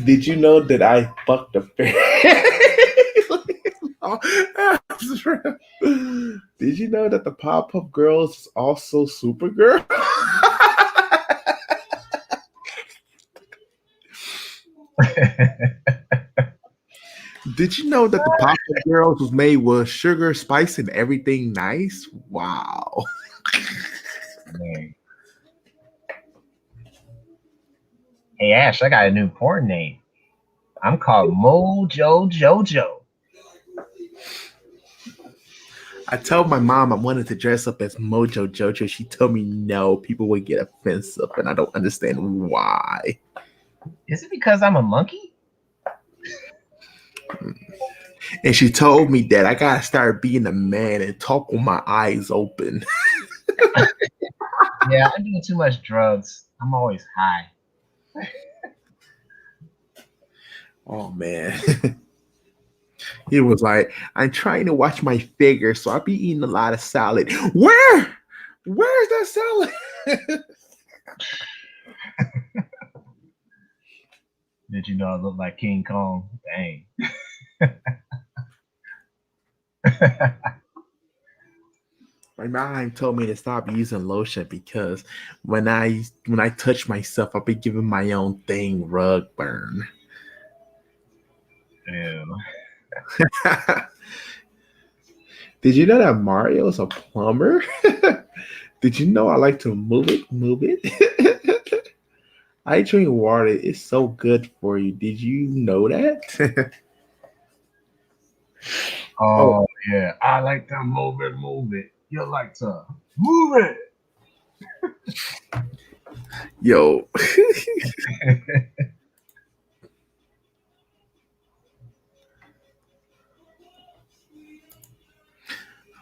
Did you know that I fucked a fairy? Did you know that the Pop Up Girls is also Supergirl? Did you know that the Pop Up Girls was made with sugar, spice, and everything nice? Wow. Man. Hey Ash, I got a new porn name. I'm called Mojo Jojo. I told my mom I wanted to dress up as Mojo Jojo. She told me no, people would get offensive, and I don't understand why. Is it because I'm a monkey? And she told me that I gotta start being a man and talk with my eyes open. Yeah, I'm doing too much drugs. I'm always high. Oh man. He was like, I'm trying to watch my figure, so I'll be eating a lot of salad. Where's that salad? Did you know I look like King Kong? Dang. My mom told me to stop using lotion because when I touch myself, I'll be giving my own thing rug burn. Ew. Did you know that Mario's a plumber? Did you know I like to move it? I drink water. It's so good for you. Did you know that? Oh, Oh yeah, I like to move it. You like to move it. Yo.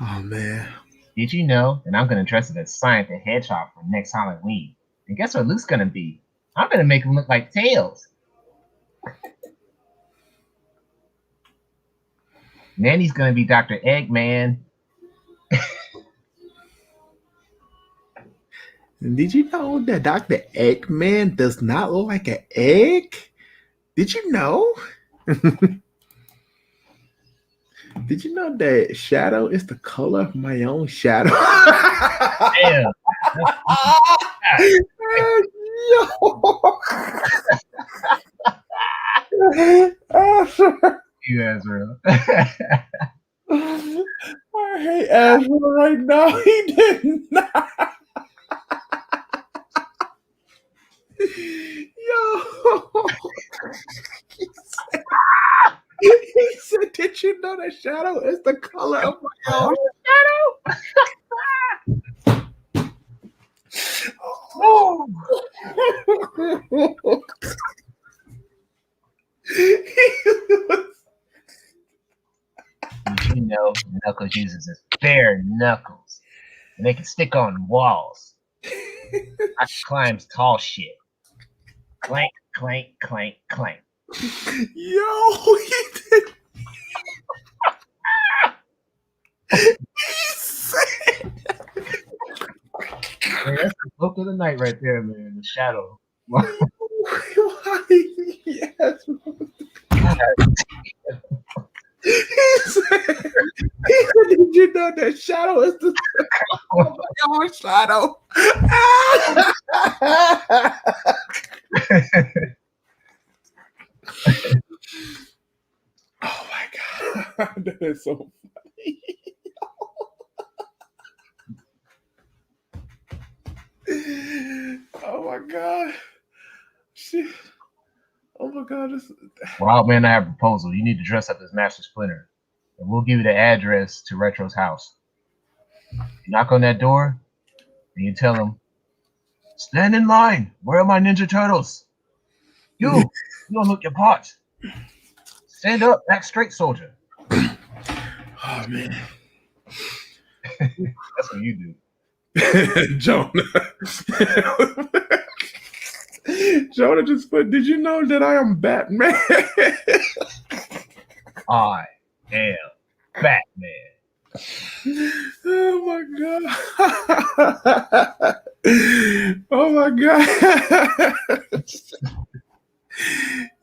Oh man. Did you know that I'm gonna dress up as Sonic the Hedgehog for next Halloween? And guess what Luke's gonna be? I'm gonna make him look like Tails. Nanny's gonna be Dr. Eggman. Did you know that Dr. Eggman does not look like an egg? Did you know? Did you know that shadow is the color of my own shadow? Damn. You Ezra. I hate Ezra right now. He did not. Yo. He said, did you know that shadow is the color of my own Oh. Did you know Knuckles uses his bare knuckles and they can stick on walls? I climbs tall shit. Clank, clank, clank, clank. Yo, he did. He said, Man, that's the book of the night right there, man. The shadow. yes. He said, did you know that shadow is the your shadow? Oh my god, that is so funny. Oh my god. Shit. Oh my god. Wild man, I have a proposal. You need to dress up as Master Splinter. And we'll give you the address to Retro's house. You knock on that door, and you tell him, stand in line. Where are my Ninja Turtles? You don't look your part. Stand up, act straight, soldier. Oh man. That's what you do. Jonah. Jonah just put, did you know that I am Batman? I am Batman. Oh my god. Oh my god.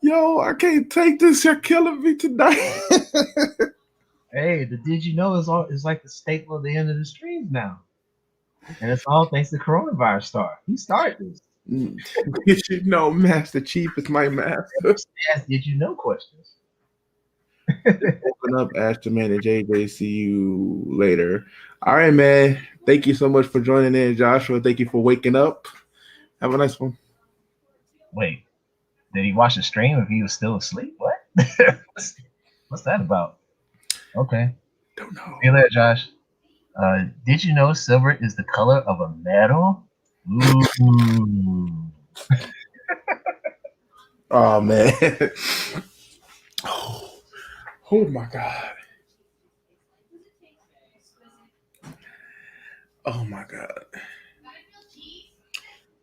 Yo, I can't take this. You're killing me tonight. Hey, the did you know is like the staple of the end of the streams now. And it's all thanks to Coronavirus Star. He started this. You should know Master Chief is my master. Ask did you know questions. Open up, Ashton and JJ. See you later. All right, man. Thank you so much for joining in, Joshua. Thank you for waking up. Have a nice one. Wait, did he watch the stream if he was still asleep? What? What's that about? Okay. Don't know. See you later, Josh. Did you know silver is the color of a metal? Ooh. Oh man. Oh my god. Oh my god.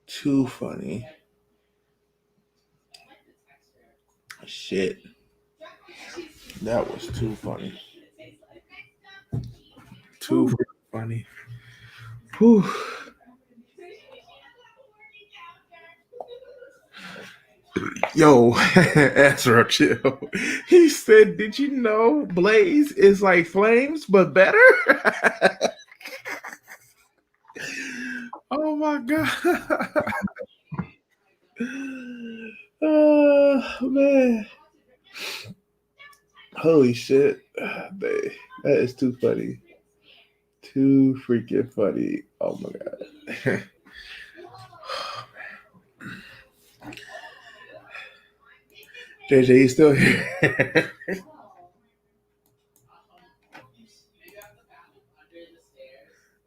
Too funny. Shit. That was too funny. Too funny. Whew. Yo, Ezra, chill. He said, did you know Blaze is like flames, but better? Oh my god. Oh man. Holy shit. That is too funny. Too freaking funny. Oh my god. JJ, you still here?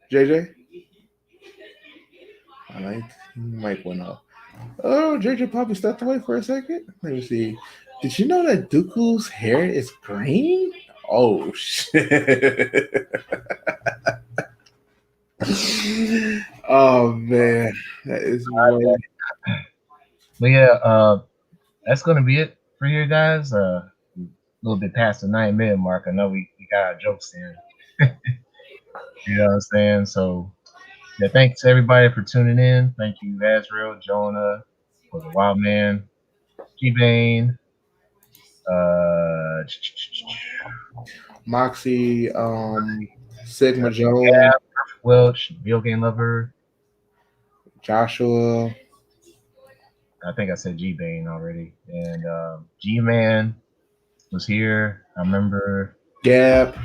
JJ? I like Mic went off. Oh, JJ Poppy stepped away for a second. Let me see. Did you know that Dooku's hair is green? Oh shit! Oh man, that is way. But yeah, that's gonna be it for you guys. A little bit past the 9-minute mark. I know we got our jokes in. You know what I'm saying? So yeah, thanks everybody for tuning in. Thank you, Azrael, Jonah, for the Wild Man, G-Bane, uh, Moxie, Sigma Jones, Welch, Video Game Lover. Joshua. I think I said G-Bane already. And G-Man was here. I remember. Gap.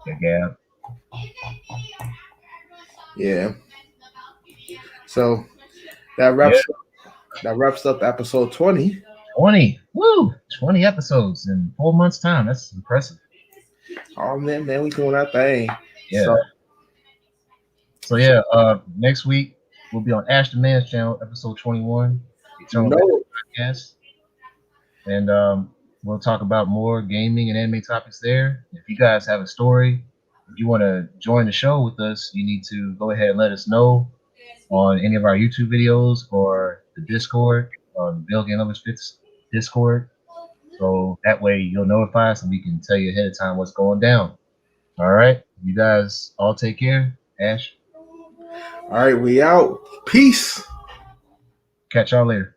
The Gap. Yeah. So that wraps up episode 20. 20. Woo! 20 episodes in 4 months' time. That's impressive. Oh man, we doing that thing. Yeah. So yeah, next week we'll be on Ashton Man's channel, episode 21, Eternal Podcast. And we'll talk about more gaming and anime topics there. If you guys have a story, if you want to join the show with us, you need to go ahead and let us know on any of our YouTube videos or the Discord, on Bill Game Lovers Fits Discord. So that way you'll notify us and we can tell you ahead of time what's going down. All right. You guys all take care. Ash. All right, we out. Peace. Catch y'all later.